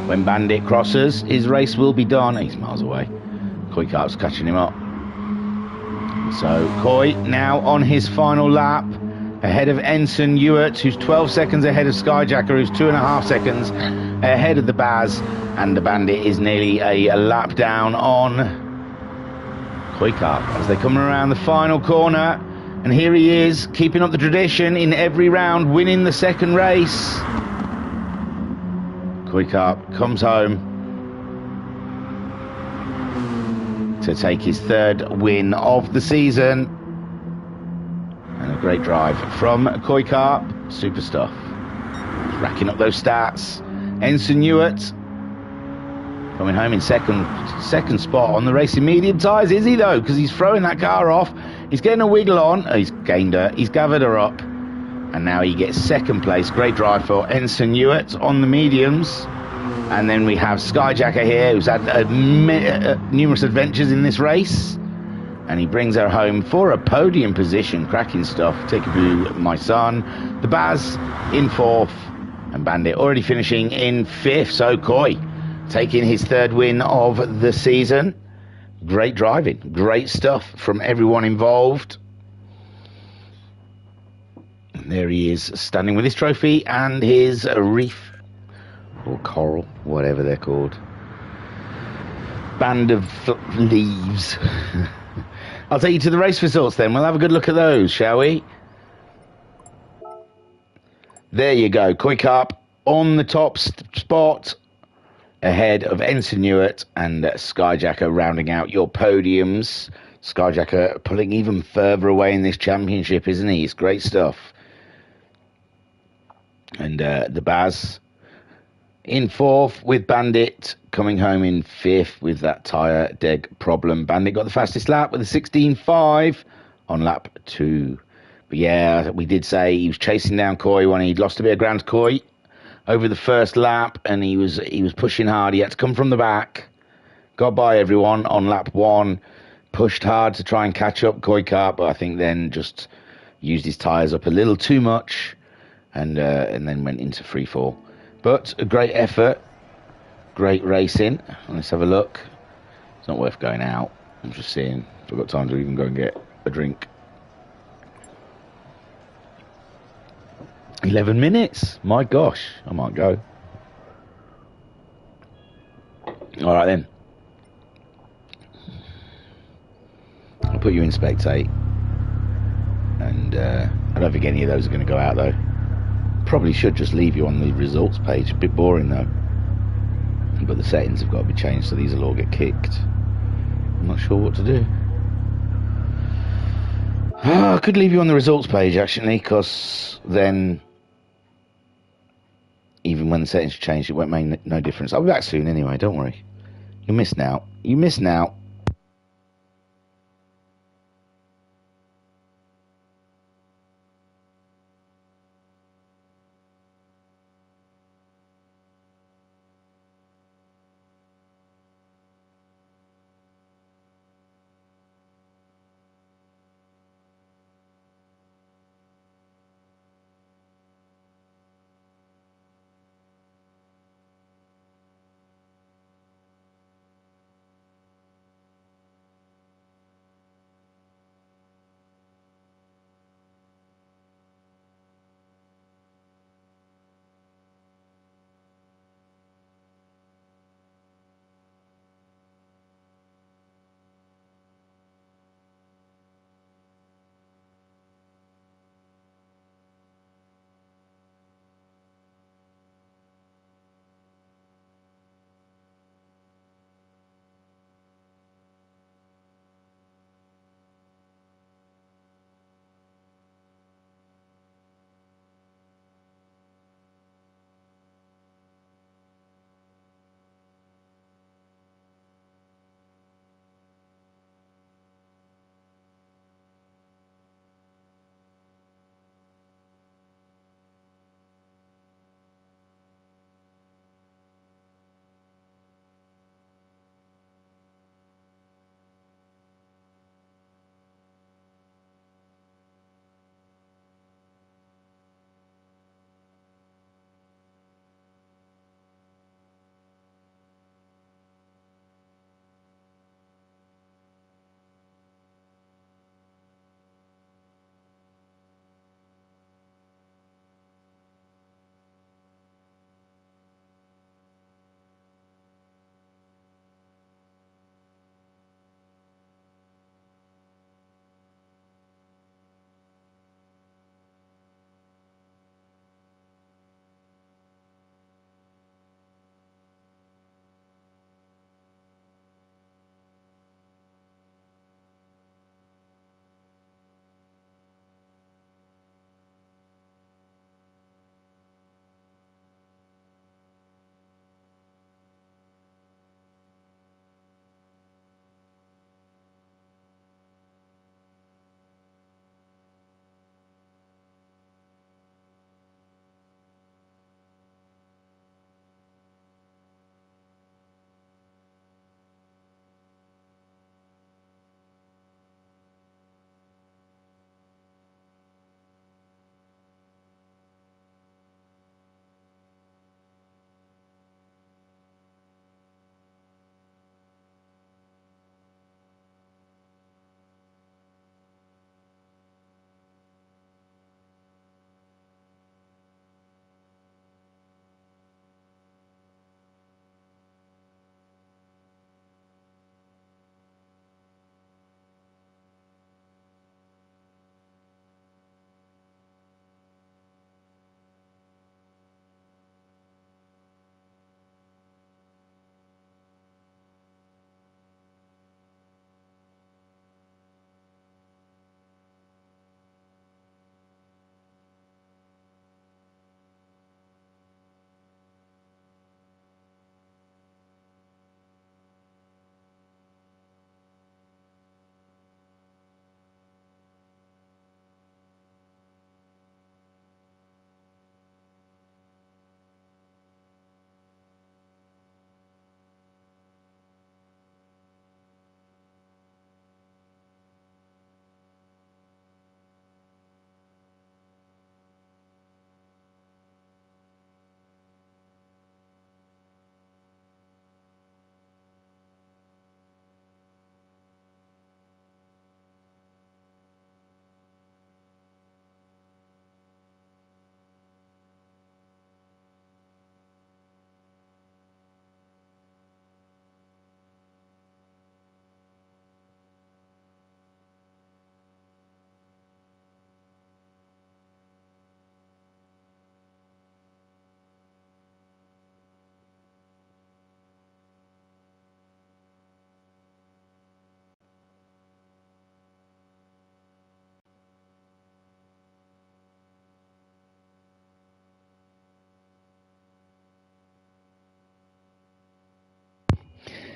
when Bandit crosses, his race will be done. He's miles away. Koikart's catching him up. So Koi now on his final lap, ahead of Ensign Ewart, who's 12 seconds ahead of Skyjacker, who's 2.5 seconds ahead of the Baz, and the Bandit is nearly a lap down on Koikart as they come around the final corner. And here he is, keeping up the tradition in every round, winning the second race. Koikart comes home to take his 3rd win of the season. And a great drive from Koikart. Super stuff. He's racking up those stats. Ensign Ewart coming home in second spot on the racing medium tyres. Is he though? Because he's throwing that car off. He's getting a wiggle on. Oh, he's gained her. He's gathered her up. And now he gets 2nd place. Great drive for Ensign Ewart on the mediums. And then we have Skyjacker here, who's had numerous adventures in this race. And he brings her home for a podium position. Cracking stuff. Take a view, my son. The Baz in 4th. And Bandit already finishing in 5th. So Koi taking his 3rd win of the season. Great driving, great stuff from everyone involved. And there he is, standing with his trophy and his reef, or coral, whatever they're called. Band of leaves. I'll take you to the race results then. We'll have a good look at those, shall we? There you go, Koikart on the top spot, ahead of Ensign Ewart, and Skyjacker rounding out your podiums. Skyjacker pulling even further away in this championship, isn't he? It's great stuff. And the Baz in 4th, with Bandit coming home in 5th with that tyre deg problem. Bandit got the fastest lap with a 16.5 on lap 2. But yeah, we did say he was chasing down Koi when he'd lost a bit of ground to Koi over the first lap, and he was pushing hard. He had to come from the back, got by everyone on lap 1, pushed hard to try and catch up Koikart, but I think then just used his tyres up a little too much, and then went into free fall. But a great effort, great racing. Let's have a look. It's not worth going out. I'm just seeing if I've got time to even go and get a drink. 11 minutes. My gosh, I might go. All right then. I'll put you in spectate. And I don't think any of those are going to go out though. Probably should just leave you on the results page. A bit boring though. But the settings have got to be changed so these will all get kicked. I'm not sure what to do. I could leave you on the results page actually, because then even when the settings change, it won't make no difference. I'll be back soon anyway, don't worry. You missed out. You missed out.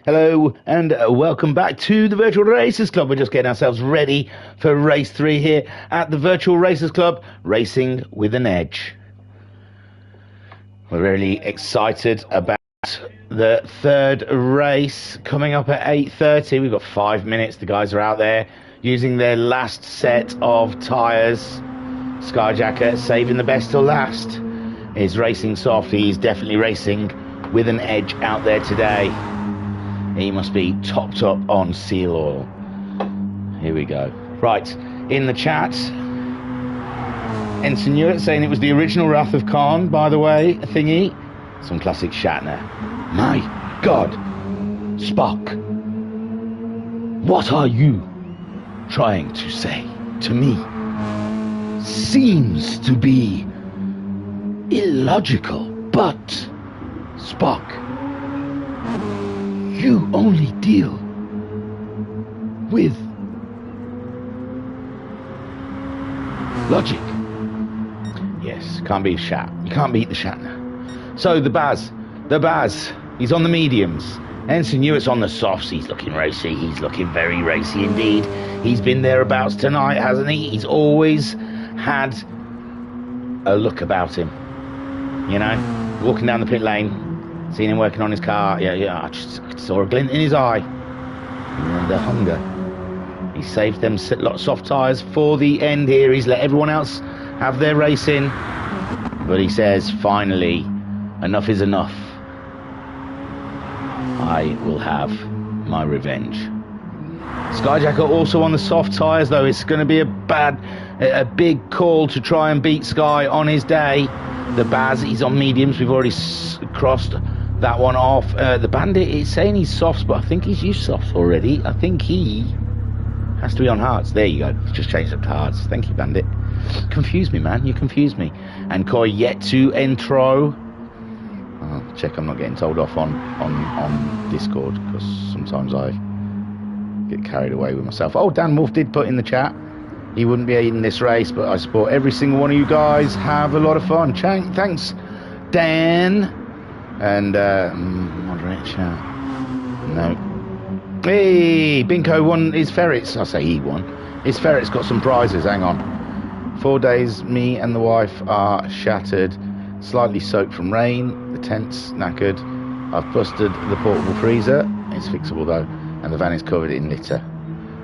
Hello and welcome back to the Virtual Racers Club. We're just getting ourselves ready for race 3 here at the Virtual Racers Club, racing with an edge. We're really excited about the third race coming up at 8:30. We've got 5 minutes. The guys are out there using their last set of tyres. Skyjacker, saving the best till last, is racing soft. He's definitely racing with an edge out there today. He must be topped up on seal oil. Here we go. Right, in the chat, Ensign Hewitt saying it was the original Wrath of Khan, by the way, thingy. Some classic Shatner. My God, Spock, what are you trying to say to me? Seems to be illogical, but Spock, you only deal with logic. Yes, can't beat Shat. You can't beat the Shatner. So the Baz, he's on the mediums. Ensign Hewitt's on the softs. He's looking racy. He's looking very racy indeed. He's been thereabouts tonight, hasn't he? He's always had a look about him. You know, walking down the pit lane, seeing him working on his car. Yeah, I just saw a glint in his eye. And the hunger. He saved them soft tyres for the end here. He's let everyone else have their racing. But he says, finally, enough is enough. I will have my revenge. Skyjacker also on the soft tyres, though. It's going to be a big call to try and beat Sky on his day. The Baz, he's on mediums. We've already crossed that one off. The Bandit is saying he's softs, but I think he's used softs already. I think he has to be on hards. There you go. Just changed up to hards. Thank you, Bandit. Confuse me, man. You confuse me. And Koi yet to intro. I'll check I'm not getting told off on Discord, because sometimes I get carried away with myself. Oh, Dan Wolf did put in the chat he wouldn't be in this race, but I support every single one of you guys. Have a lot of fun. Thanks, Dan. And moderate chat. No. Hey, Binko won his ferrets. I say he won. His ferrets got some prizes. Hang on. 4 days, me and the wife are shattered, slightly soaked from rain. The tent's knackered. I've busted the portable freezer. It's fixable though, and the van is covered in litter.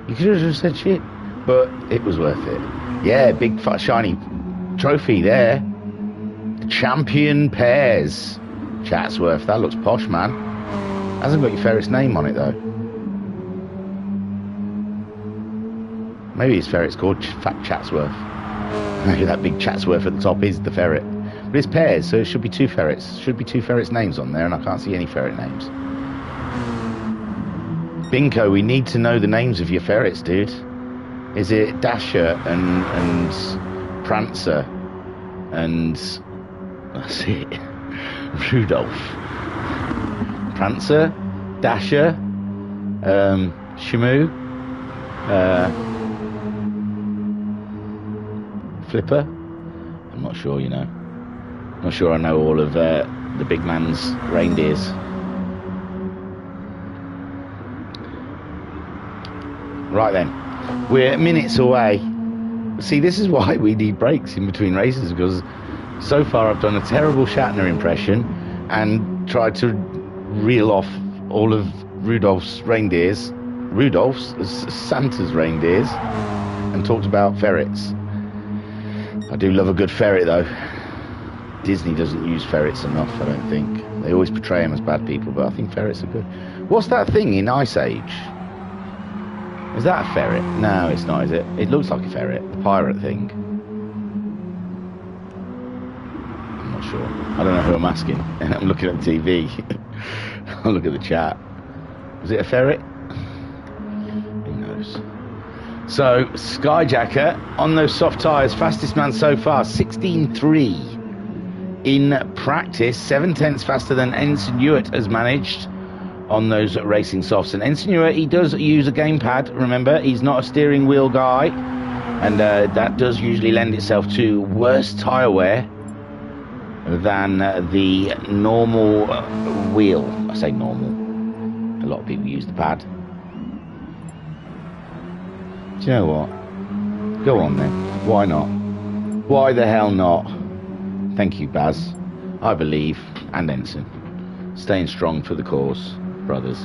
You could have just said shit, but it was worth it. Yeah, big fat shiny trophy there. Champion Pairs. Chatsworth, that looks posh, man. Hasn't got your ferret's name on it though. Maybe his ferret's called Fat Chatsworth. Maybe that big Chatsworth at the top is the ferret. But it's pairs, so it should be 2 ferrets. Should be 2 ferrets' names on there, and I can't see any ferret names. Binko, we need to know the names of your ferrets, dude. Is it Dasher and Prancer and that's it? Rudolph. Prancer, Dasher, Shamu, Flipper. I'm not sure, you know. Not sure I know all of the big man's reindeers. Right then, we're minutes away. See, this is why we need breaks in between races, because so far I've done a terrible Shatner impression and tried to reel off all of Santa's reindeers, and talked about ferrets. I do love a good ferret though. Disney doesn't use ferrets enough, I don't think. They always portray them as bad people, but I think ferrets are good. What's that thing in Ice Age? Is that a ferret? No, it's not, is it? It looks like a ferret. The pirate thing. I'm not sure. I don't know who I'm asking. I'm looking at the TV. I'll look at the chat. Was it a ferret? Who knows? So, Skyjacker on those soft tyres. Fastest man so far, 16.3. In practice, 7/10 faster than Ensign Hewitt has managed on those racing softs. And Ensign Hewitt, he does use a gamepad. Remember, he's not a steering wheel guy, and that does usually lend itself to worse tyre wear than the normal wheel. I say normal. A lot of people use the pad. Do you know what? Go on then. Why not? Why the hell not? Thank you, Baz. I believe, and Ensign. Staying strong for the cause, brothers.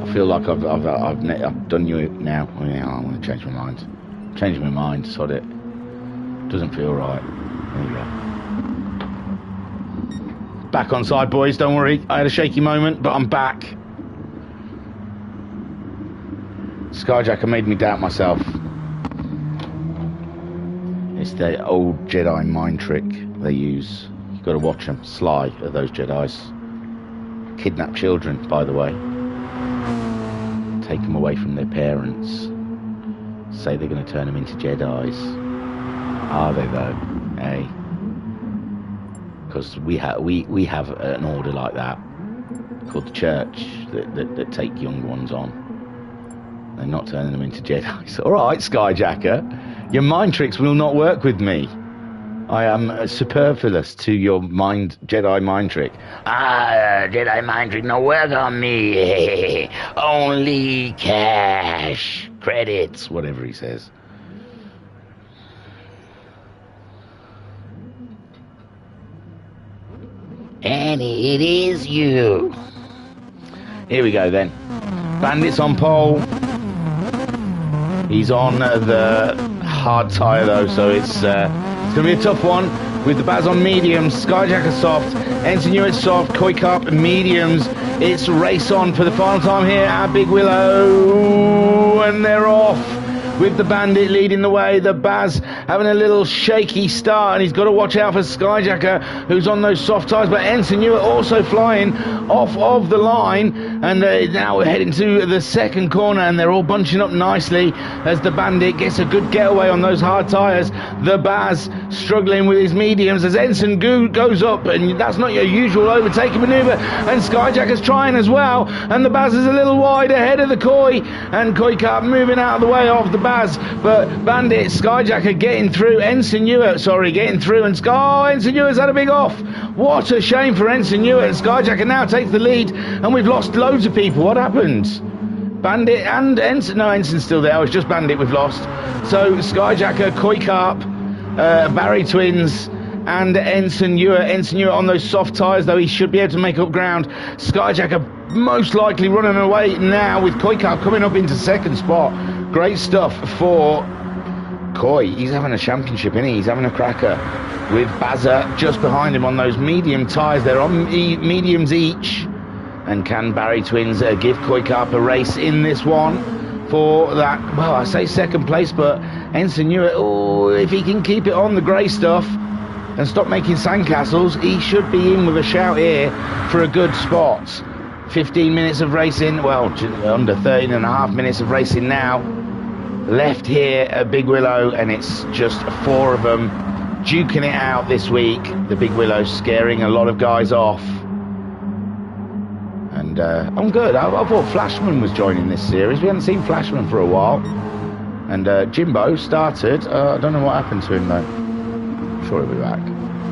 I feel like I've done you now. Oh, yeah, I want to change my mind. Changing my mind, sod it. Doesn't feel right. There you go. Back on side, boys, don't worry. I had a shaky moment, but I'm back. Skyjacker made me doubt myself. It's the old Jedi mind trick they use. You've got to watch them. Sly are those Jedis. Kidnap children, by the way. Take them away from their parents. Say they're going to turn them into Jedis. Are they though? Hey. Because we have an order like that called the Church that take young ones on. They're not turning them into Jedis. All right, Skyjacker, your mind tricks will not work with me. I am superfluous to your Jedi mind trick. Jedi mind trick no work on me. Only cash, credits, whatever he says. And it is you. Here we go then. Bandit's on pole. He's on the hard tyre though, so it's going to be a tough one. With the Baz on mediums, Skyjacker soft, Ensign Hewitt soft, Koi Carp mediums. It's race on for the final time here at Big Willow, and they're off. With the Bandit leading the way, the Baz having a little shaky start, and he's got to watch out for Skyjacker, who's on those soft tyres, but Ensign Hewitt also flying off of the line, and now we're heading to the second corner, and they're all bunching up nicely as the Bandit gets a good getaway on those hard tyres. The Baz struggling with his mediums as Ensign goes up, and that's not your usual overtaking manoeuvre, and Skyjacker's trying as well, and the Baz is a little wide ahead of the Koi, and Koi Carp moving out of the way of the Baz, but Bandit, Skyjacker getting through, Ensign Hewitt getting through, and Ensign Hewitt's had a big off. What a shame for Ensign Hewitt. Skyjacker now takes the lead, and we've lost loads of people. What happened? Bandit and Ensign, no, Ensign's still there, it's just Bandit we've lost. So Skyjacker, Koi Carp, Barry Twins, and Ensign Hewitt on those soft tyres, though he should be able to make up ground. Skyjacker most likely running away now with Koi Carp coming up into second spot. Great stuff for Koi. He's having a championship, isn't he? He's having a cracker with Bazza just behind him on those medium tyres. They're on mediums each. And can Barry Twins give Koi Carp a race in this one for that, well, I say second place, but Ensign Hewitt, if he can keep it on the grey stuff and stop making sandcastles, he should be in with a shout here for a good spot. 15 minutes of racing, well, under 13 and a half minutes of racing now left here at Big Willow, and it's just four of them duking it out this week. The Big Willow scaring a lot of guys off, and I'm good. I thought Flashman was joining this series. We hadn't seen Flashman for a while, and Jimbo started. I don't know what happened to him though. I'm sure he'll be back,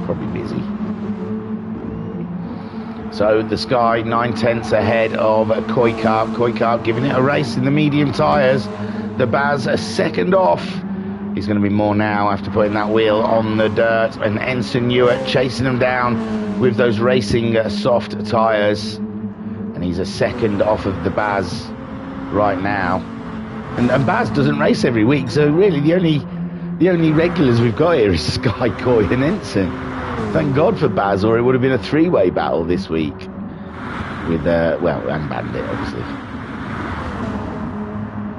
probably busy. So the Sky 9/10 ahead of Koi Carp. Koi Carp giving it a race in the medium tyres. The Baz a second off. He's going to be more now after putting that wheel on the dirt. And Ensign Hewitt chasing him down with those racing soft tyres. And he's a second off of the Baz right now. And Baz doesn't race every week, so really the only regulars we've got here is Sky, Koi and Ensign. Thank God for Baz, or it would have been a three-way battle this week with, well, and Bandit, obviously.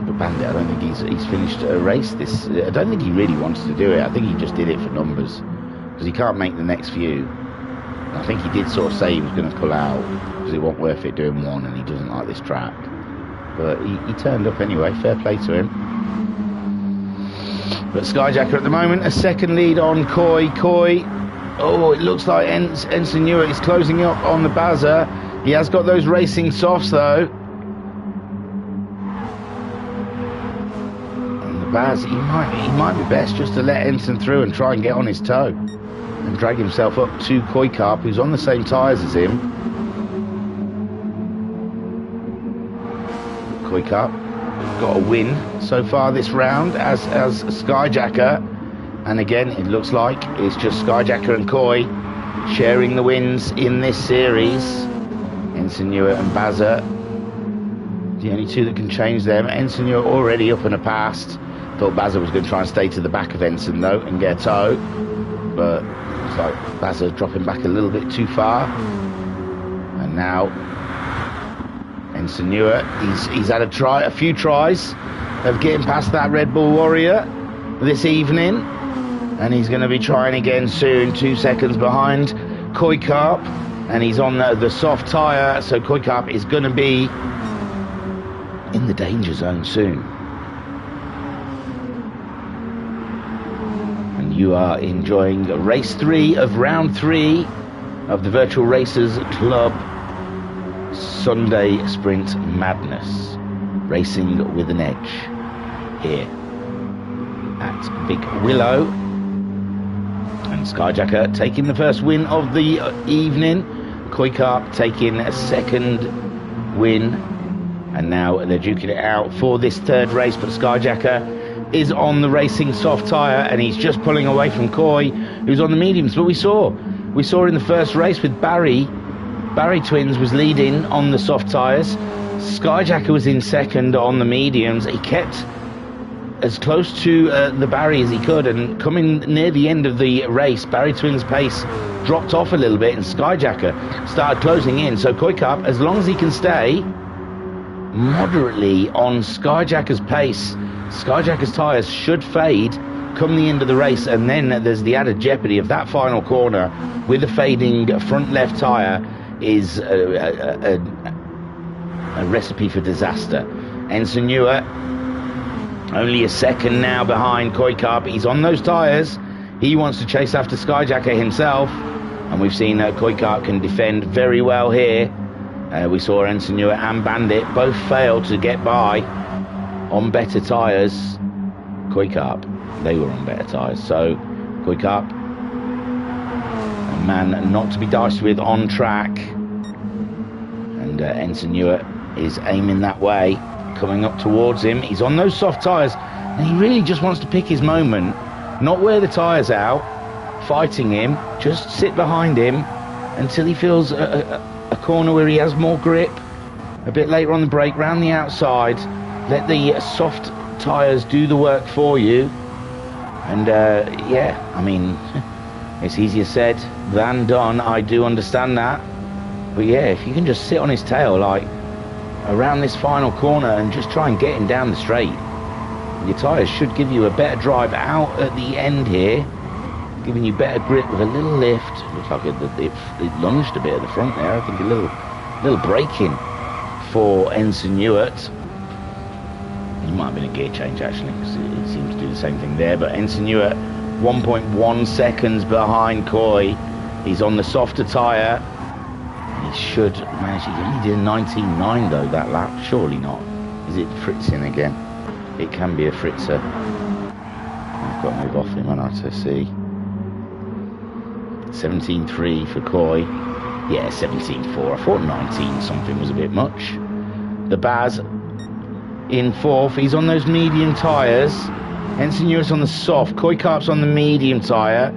But Bandit, I don't think he's finished a race this. I don't think he really wants to do it. I think he just did it for numbers because he can't make the next few. And I think he did sort of say he was going to pull out because it wasn't worth it doing one, and he doesn't like this track. But he turned up anyway. Fair play to him. But Skyjacker at the moment, a second lead on Koi. Oh, it looks like Ensign Hewitt is closing up on the Bazza. He has got those racing softs though. And the Baz, he might be best just to let Ensign through and try and get on his toe and drag himself up to Koi Carp, who's on the same tyres as him. Cup got a win so far this round as Skyjacker, and again it looks like it's just Skyjacker and Coy sharing the wins in this series. Ensign Ewart and Bazza, the only two that can change them. Ensign Ewart already up and a past. Thought Bazza was going to try and stay to the back of Ensign though and get a tow, but it's like Bazza dropping back a little bit too far. And now Ensign Ewart, he's had a few tries of getting past that Red Bull Warrior this evening, and he's going to be trying again soon. 2 seconds behind Coy Carp, and he's on the soft tyre, so Coy Carp is going to be in the danger zone soon. And you are enjoying race 3 of round 3 of the Virtual Racers Club Sunday Sprint Madness, racing with an edge here at Big Willow. And Skyjacker taking the first win of the evening, Coy Carp taking a second win, and now they're duking it out for this third race. But Skyjacker is on the racing soft tyre, and he's just pulling away from Coy, who's on the mediums. But we saw in the first race with Barry Twins was leading on the soft tyres. Skyjacker was in second on the mediums. He kept as close to the Barry as he could, and coming near the end of the race, Barry Twins' pace dropped off a little bit and Skyjacker started closing in. So Coy Carp, as long as he can stay moderately on Skyjacker's pace, Skyjacker's tyres should fade come the end of the race, and then there's the added jeopardy of that final corner with a fading front left tyre is a recipe for disaster. Ensign Ewart only a second now behind Coy Carp. He's on those tyres. He wants to chase after Skyjacker himself, and we've seen Coy Carp can defend very well here. We saw Ensign Ewart and Bandit both fail to get by on better tyres. Coy Carp, they were on better tyres. So Coy Carp, a man not to be diced with on track, and Ensign Ewart is aiming that way, coming up towards him. He's on those soft tyres, and he really just wants to pick his moment, not wear the tyres out, fighting him, just sit behind him until he feels a corner where he has more grip. A bit later on the break, round the outside, let the soft tyres do the work for you. And yeah, I mean, it's easier said than done, I do understand that. But yeah, if you can just sit on his tail like around this final corner and just try and get him down the straight, your tyres should give you a better drive out at the end here, giving you better grip with a little lift. Looks like it lunged a bit at the front there. I think a little braking for Ensign Ewart. He might have been a gear change actually, because it seems to do the same thing there. But Ensign Ewart 1.1 seconds behind Coy. He's on the softer tyre. He should manage. He only did a 19.9 though that lap. Surely not. Is it fritzing again? It can be a fritzer. I've got to move off him, haven't I, to see. 17.3 for Coy. Yeah, 17.4. I thought 19 something was a bit much. The Baz in fourth. He's on those medium tyres. Ensign Ewart's on the soft. Coy Carp's on the medium tyre.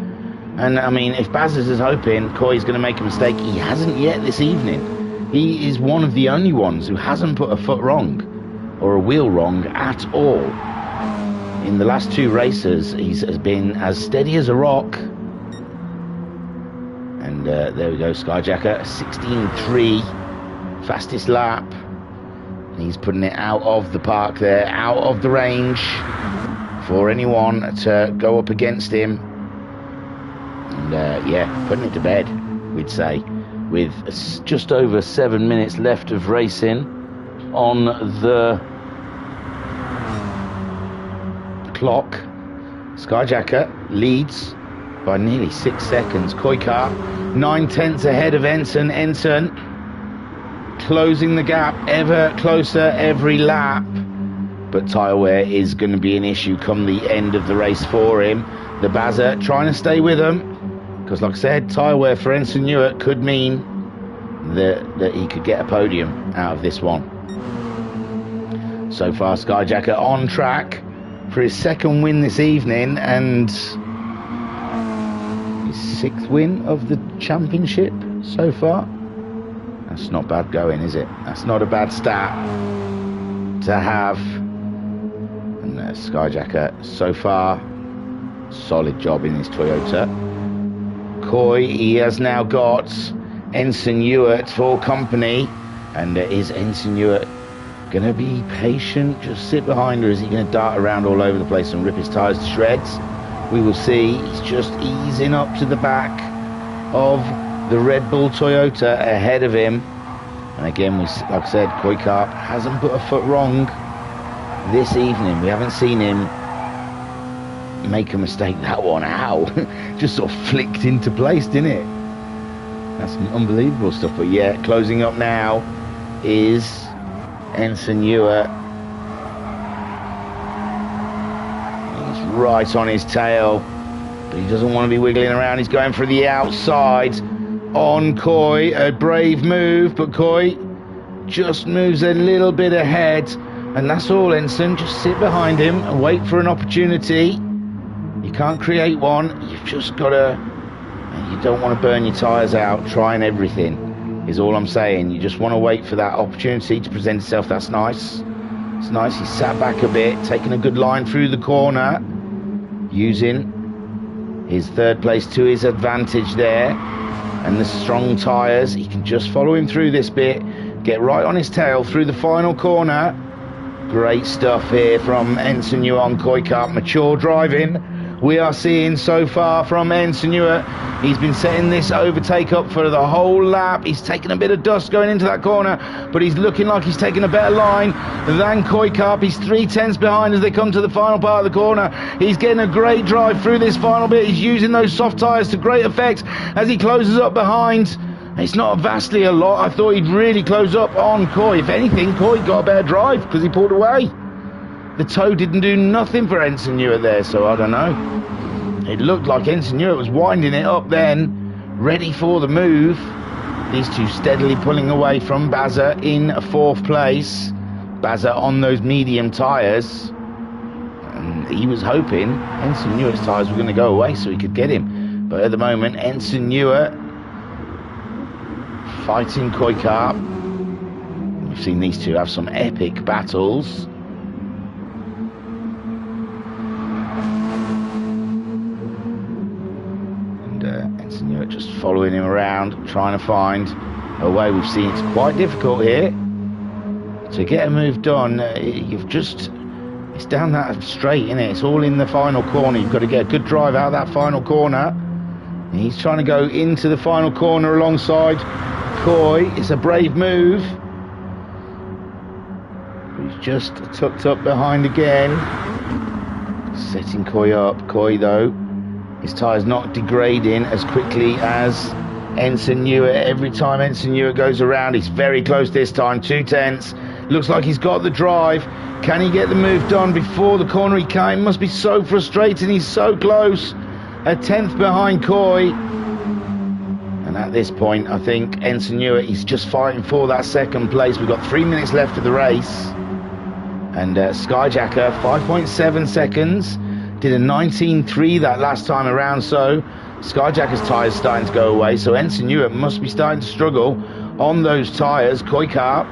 And I mean, if Baz is hoping Coy's going to make a mistake, he hasn't yet this evening. He is one of the only ones who hasn't put a foot wrong or a wheel wrong at all. In the last two races, he's been as steady as a rock. And there we go, Skyjacker, 16.3, fastest lap. And he's putting it out of the park there, out of the range for anyone to go up against him. And yeah, putting it to bed, we'd say, with just over 7 minutes left of racing on the clock. Skyjacker leads by nearly 6 seconds. Coy Carp 9/10 ahead of Ensign. Ensign closing the gap ever closer every lap, but tyre wear is going to be an issue come the end of the race for him. The Bazza trying to stay with him, because like I said, tyre wear for Ensign Ewart could mean that he could get a podium out of this one. So far, Skyjacker on track for his second win this evening and his 6th win of the championship so far. That's not bad going, is it? That's not a bad stat to have. And Skyjacker so far, solid job in his Toyota. Coy, he has now got Ensign Ewart for company. And is Ensign Ewart going to be patient, just sit behind, or is he going to dart around all over the place and rip his tyres to shreds? We will see. He's just easing up to the back of the Red Bull Toyota ahead of him. And again, like I said, Coy Karp hasn't put a foot wrong this evening. We haven't seen him make a mistake. That one, ow, just sort of flicked into place, didn't it? That's some unbelievable stuff. But yeah, closing up now is Ensign Ewart. He's right on his tail, but he doesn't want to be wiggling around. He's going for the outside on Coy. A brave move, but Coy just moves a little bit ahead, and that's all. Ensign, just sit behind him and wait for an opportunity. You can't create one. You've just got to, you don't want to burn your tyres out trying everything, is all I'm saying. You just want to wait for that opportunity to present itself. That's nice. It's nice. He sat back a bit, taking a good line through the corner, using his 3rd place to his advantage there. And the strong tyres, he can just follow him through this bit, get right on his tail through the final corner. Great stuff here from Ensign Ewart on Coy Karp. Mature driving we are seeing so far from Ensign Ewart. He's been setting this overtake up for the whole lap. He's taking a bit of dust going into that corner, but he's looking like he's taking a better line than Coy Karp. He's 3/10 behind as they come to the final part of the corner. He's getting a great drive through this final bit. He's using those soft tyres to great effect as he closes up behind. It's not vastly a lot. I thought he'd really close up on Coy. If anything, Coy got a better drive because he pulled away. The toe didn't do nothing for Ensign Ewart there, so I don't know. It looked like Ensign Ewart was winding it up then, ready for the move. These two steadily pulling away from Bazza in 4th place. Bazza on those medium tyres. And he was hoping Ensign Ewart's tyres were going to go away so he could get him. But at the moment, Ensign Ewart fighting Coy Karp. We've seen these two have some epic battles. Ensign Ewart just following him around, trying to find a way. We've seen it's quite difficult here to get a move done. It's down that straight, isn't it? It's all in the final corner. You've got to get a good drive out of that final corner. And he's trying to go into the final corner alongside Coy. It's a brave move. He's just tucked up behind again, setting Coy up. Coy, though, his tyre's not degrading as quickly as Ensign Ewart. Every time Ensign Ewart goes around, he's very close this time. 2/10. Looks like he's got the drive. Can he get the move done before the corner? He can't. It must be so frustrating. He's so close. 1/10 behind Coy. And at this point, I think Ensign Ewart, he's just fighting for that 2nd place. We've got 3 minutes left of the race. And Skyjacker, 5.7 seconds. Did a 19.3 that last time around, so Skyjacker's tyres starting to go away, so Ensign Ewart must be starting to struggle on those tyres. Coy Karp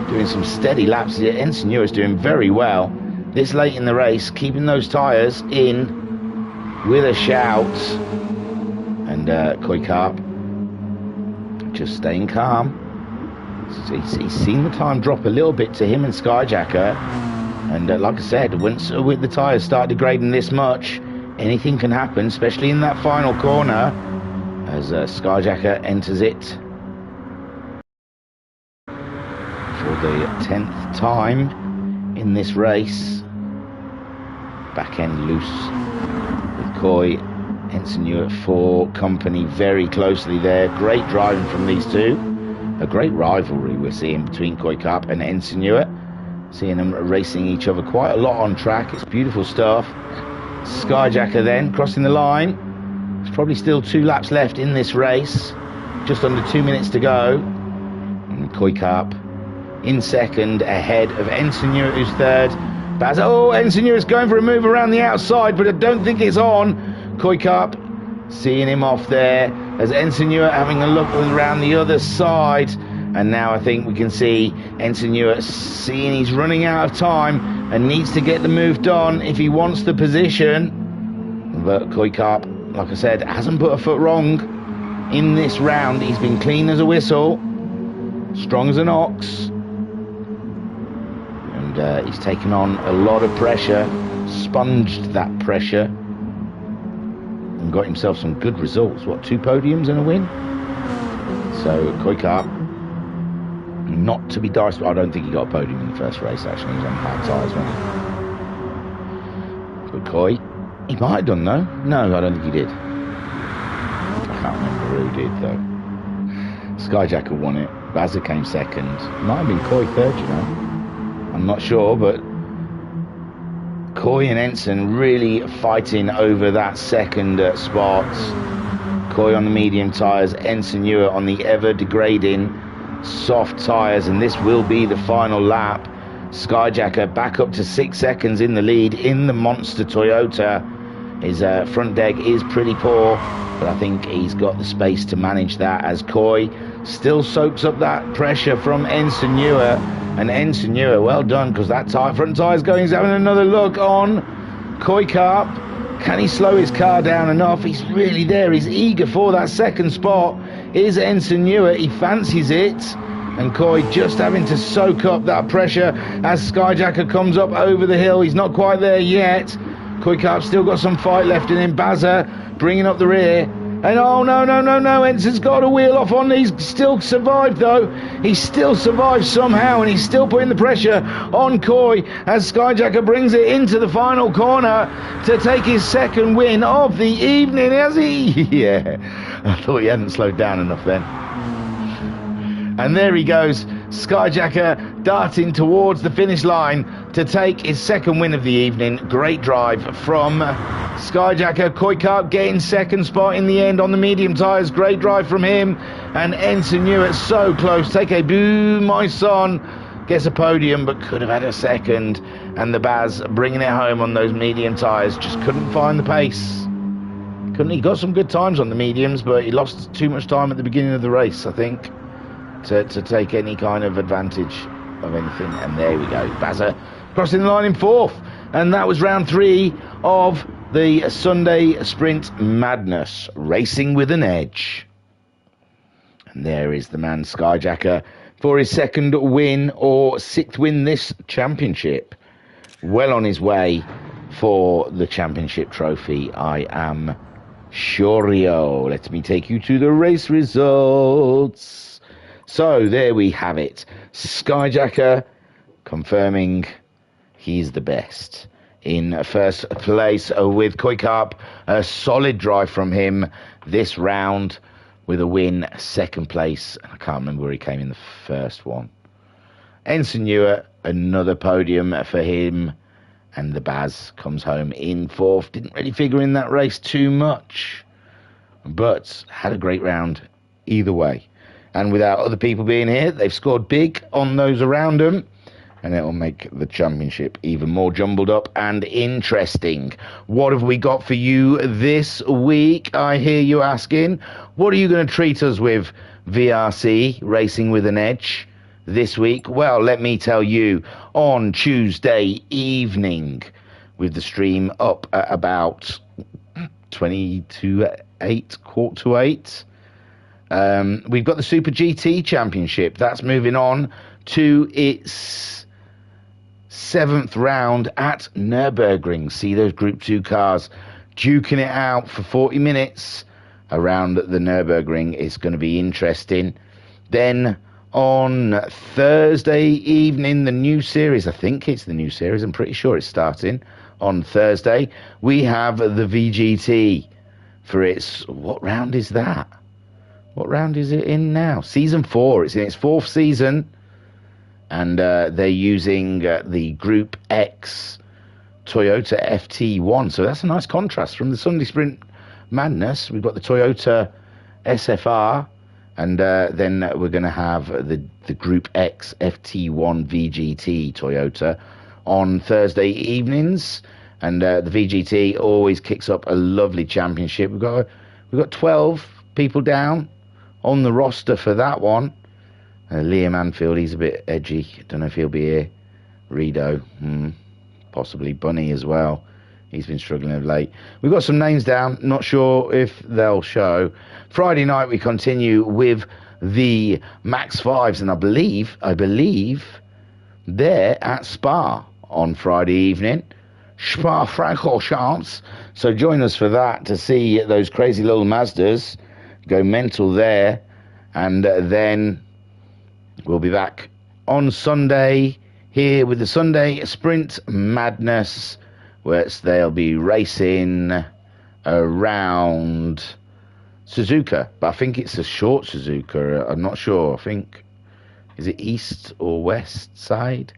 doing some steady laps here. Ensign Ewart's doing very well this late in the race, keeping those tyres in with a shout. And Coy Karp just staying calm. He's seen the time drop a little bit to him and Skyjacker. And like I said, once the tyres start degrading this much, anything can happen, especially in that final corner, as Skyjacker enters it for the 10th time in this race. Back end loose with Coy. Ensign Ewart for company very closely there. Great driving from these two. A great rivalry we're seeing between Coy Karp and Ensign Ewart. Seeing them racing each other quite a lot on track. It's beautiful stuff. Skyjacker then crossing the line. There's probably still 2 laps left in this race. Just under 2 minutes to go. And Coy Karp in second, ahead of Ensign Ewart, who's third. Baz, Ensign Ewart's going for a move around the outside, but I don't think it's on. Koikap seeing him off there, as Ensign Ewart having a look around the other side. And now I think we can see Ensign Ewart seeing he's running out of time and needs to get the move done if he wants the position. But Koikap, like I said, hasn't put a foot wrong in this round. He's been clean as a whistle, strong as an ox. And he's taken on a lot of pressure, sponged that pressure, and got himself some good results. 2 podiums and a win? So Koikap, not to be diced, but I don't think he got a podium in the first race, actually. He was on hard tyres, wasn't he? But Koi, he might have done, though. No, I don't think he did. I can't remember who did, though. Skyjacker won it. Bazza came second. Might have been Koi third, you know. I'm not sure, but Koi and Ensign really fighting over that second spot. Koi on the medium tyres, Ensign Ewart on the ever-degrading soft tyres, and this will be the final lap. Skyjacker back up to 6 seconds in the lead in the monster Toyota. His front deck is pretty poor, but I think he's got the space to manage that, as Koi still soaks up that pressure from Ensign Ewart. And Ensign Ewart, well done, because that front tyre's going. He's having another look on Koikap. Can he slow his car down enough? He's really there. He's eager for that second spot. Is Ensign Ewart. He fancies it. And Koi just having to soak up that pressure as Skyjacker comes up over the hill. He's not quite there yet. Koikap's still got some fight left in him. Bazza bringing up the rear. And no, Ensign's got a wheel off on. He's still survived, though. He still survived somehow, and he's still putting the pressure on Koi as Skyjacker brings it into the final corner to take his second win of the evening, has he? Yeah, I thought he hadn't slowed down enough then. And there he goes, Skyjacker darting towards the finish line to take his second win of the evening. Great drive from Skyjacker. Koikap getting second spot in the end on the medium tyres. Great drive from him. And Ensign Ewart so close. Take a boo, my son. Gets a podium, but could have had a second. And the Baz bringing it home on those medium tyres. Just couldn't find the pace. He got some good times on the mediums, but he lost too much time at the beginning of the race, I think, to take any kind of advantage of anything. And there we go, Bazza crossing the line in fourth, and that was round 3 of the Sunday Sprint Madness, racing with an edge. And there is the man Skyjacker for his second win, or 6th win this championship. Well on his way for the championship trophy, I am sure. Let me take you to the race results. So there we have it. Skyjacker confirming he's the best. In first place with Koikap, a solid drive from him this round with a win. Second place, I can't remember where he came in the first one. Ensign Ewart, another podium for him. And the Baz comes home in fourth. Didn't really figure in that race too much, but had a great round either way. And without other people being here, they've scored big on those around them, and it will make the championship even more jumbled up and interesting. What have we got for you this week, I hear you asking? What are you going to treat us with, VRC, Racing with an Edge, this week? Well, let me tell you, on Tuesday evening, with the stream up at about 20 to 8, quarter to 8, we've got the Super GT Championship. That's moving on to its 7th round at Nürburgring. See those Group 2 cars duking it out for 40 minutes around the Nürburgring. It's going to be interesting. Then on Thursday evening, the new series, I think it's the new series, I'm pretty sure it's starting on Thursday, we have the VGT for its, what round is that? What round is it in now? Season 4. It's in its 4th season. And they're using the Group X Toyota FT1. So that's a nice contrast from the Sunday Sprint Madness. We've got the Toyota SFR And then we're going to have the Group X FT1 VGT Toyota on Thursday evenings. And the VGT always kicks up a lovely championship. We've got 12 people down on the roster for that one. Liam Anfield, he's a bit edgy. Don't know if he'll be here. Rido, possibly Bunny as well. He's been struggling of late. We've got some names down. Not sure if they'll show. Friday night we continue with the Max 5s, and I believe they're at Spa on Friday evening. Spa-Francorchamps. So join us for that to see those crazy little Mazdas go mental there. And then we'll be back on Sunday here with the Sunday Sprint Madness, where they'll be racing around Suzuka. But I think it's a short Suzuka. I'm not sure. I think, is it east or west side?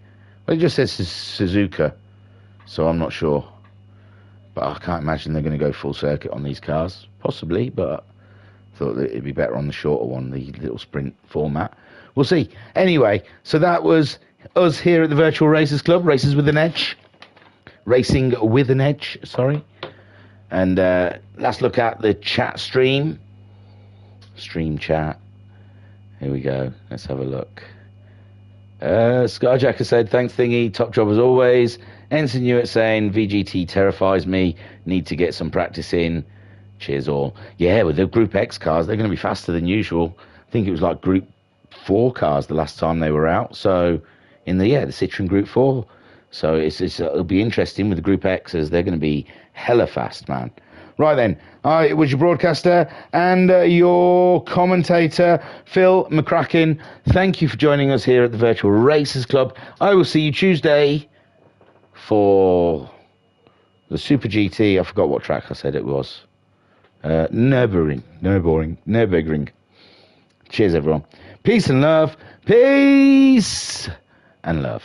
Well, it just says Suzuka. So I'm not sure. But I can't imagine they're going to go full circuit on these cars. Possibly, but I thought that it'd be better on the shorter one, the little sprint format. We'll see. Anyway, so that was us here at the Virtual Racers Club. Races with an Edge. Racing with an Edge, sorry. And let's look at the chat stream. Stream chat. Here we go. Let's have a look. Skyjacker said, thanks Thingy, top job as always. Ensign Hewitt saying, VGT terrifies me, need to get some practice in. Cheers all. Yeah, with the Group X cars, they're going to be faster than usual. I think it was like Group 4 cars the last time they were out. So, the Citroen Group 4. So, it'll be interesting with the Group X's. They're going to be hella fast, man. Right then, I was your broadcaster and your commentator, Phil McCracken. Thank you for joining us here at the Virtual Racers Club. I will see you Tuesday for the Super GT. I forgot what track I said it was. Nürburgring. Cheers, everyone. Peace and love. Peace and love.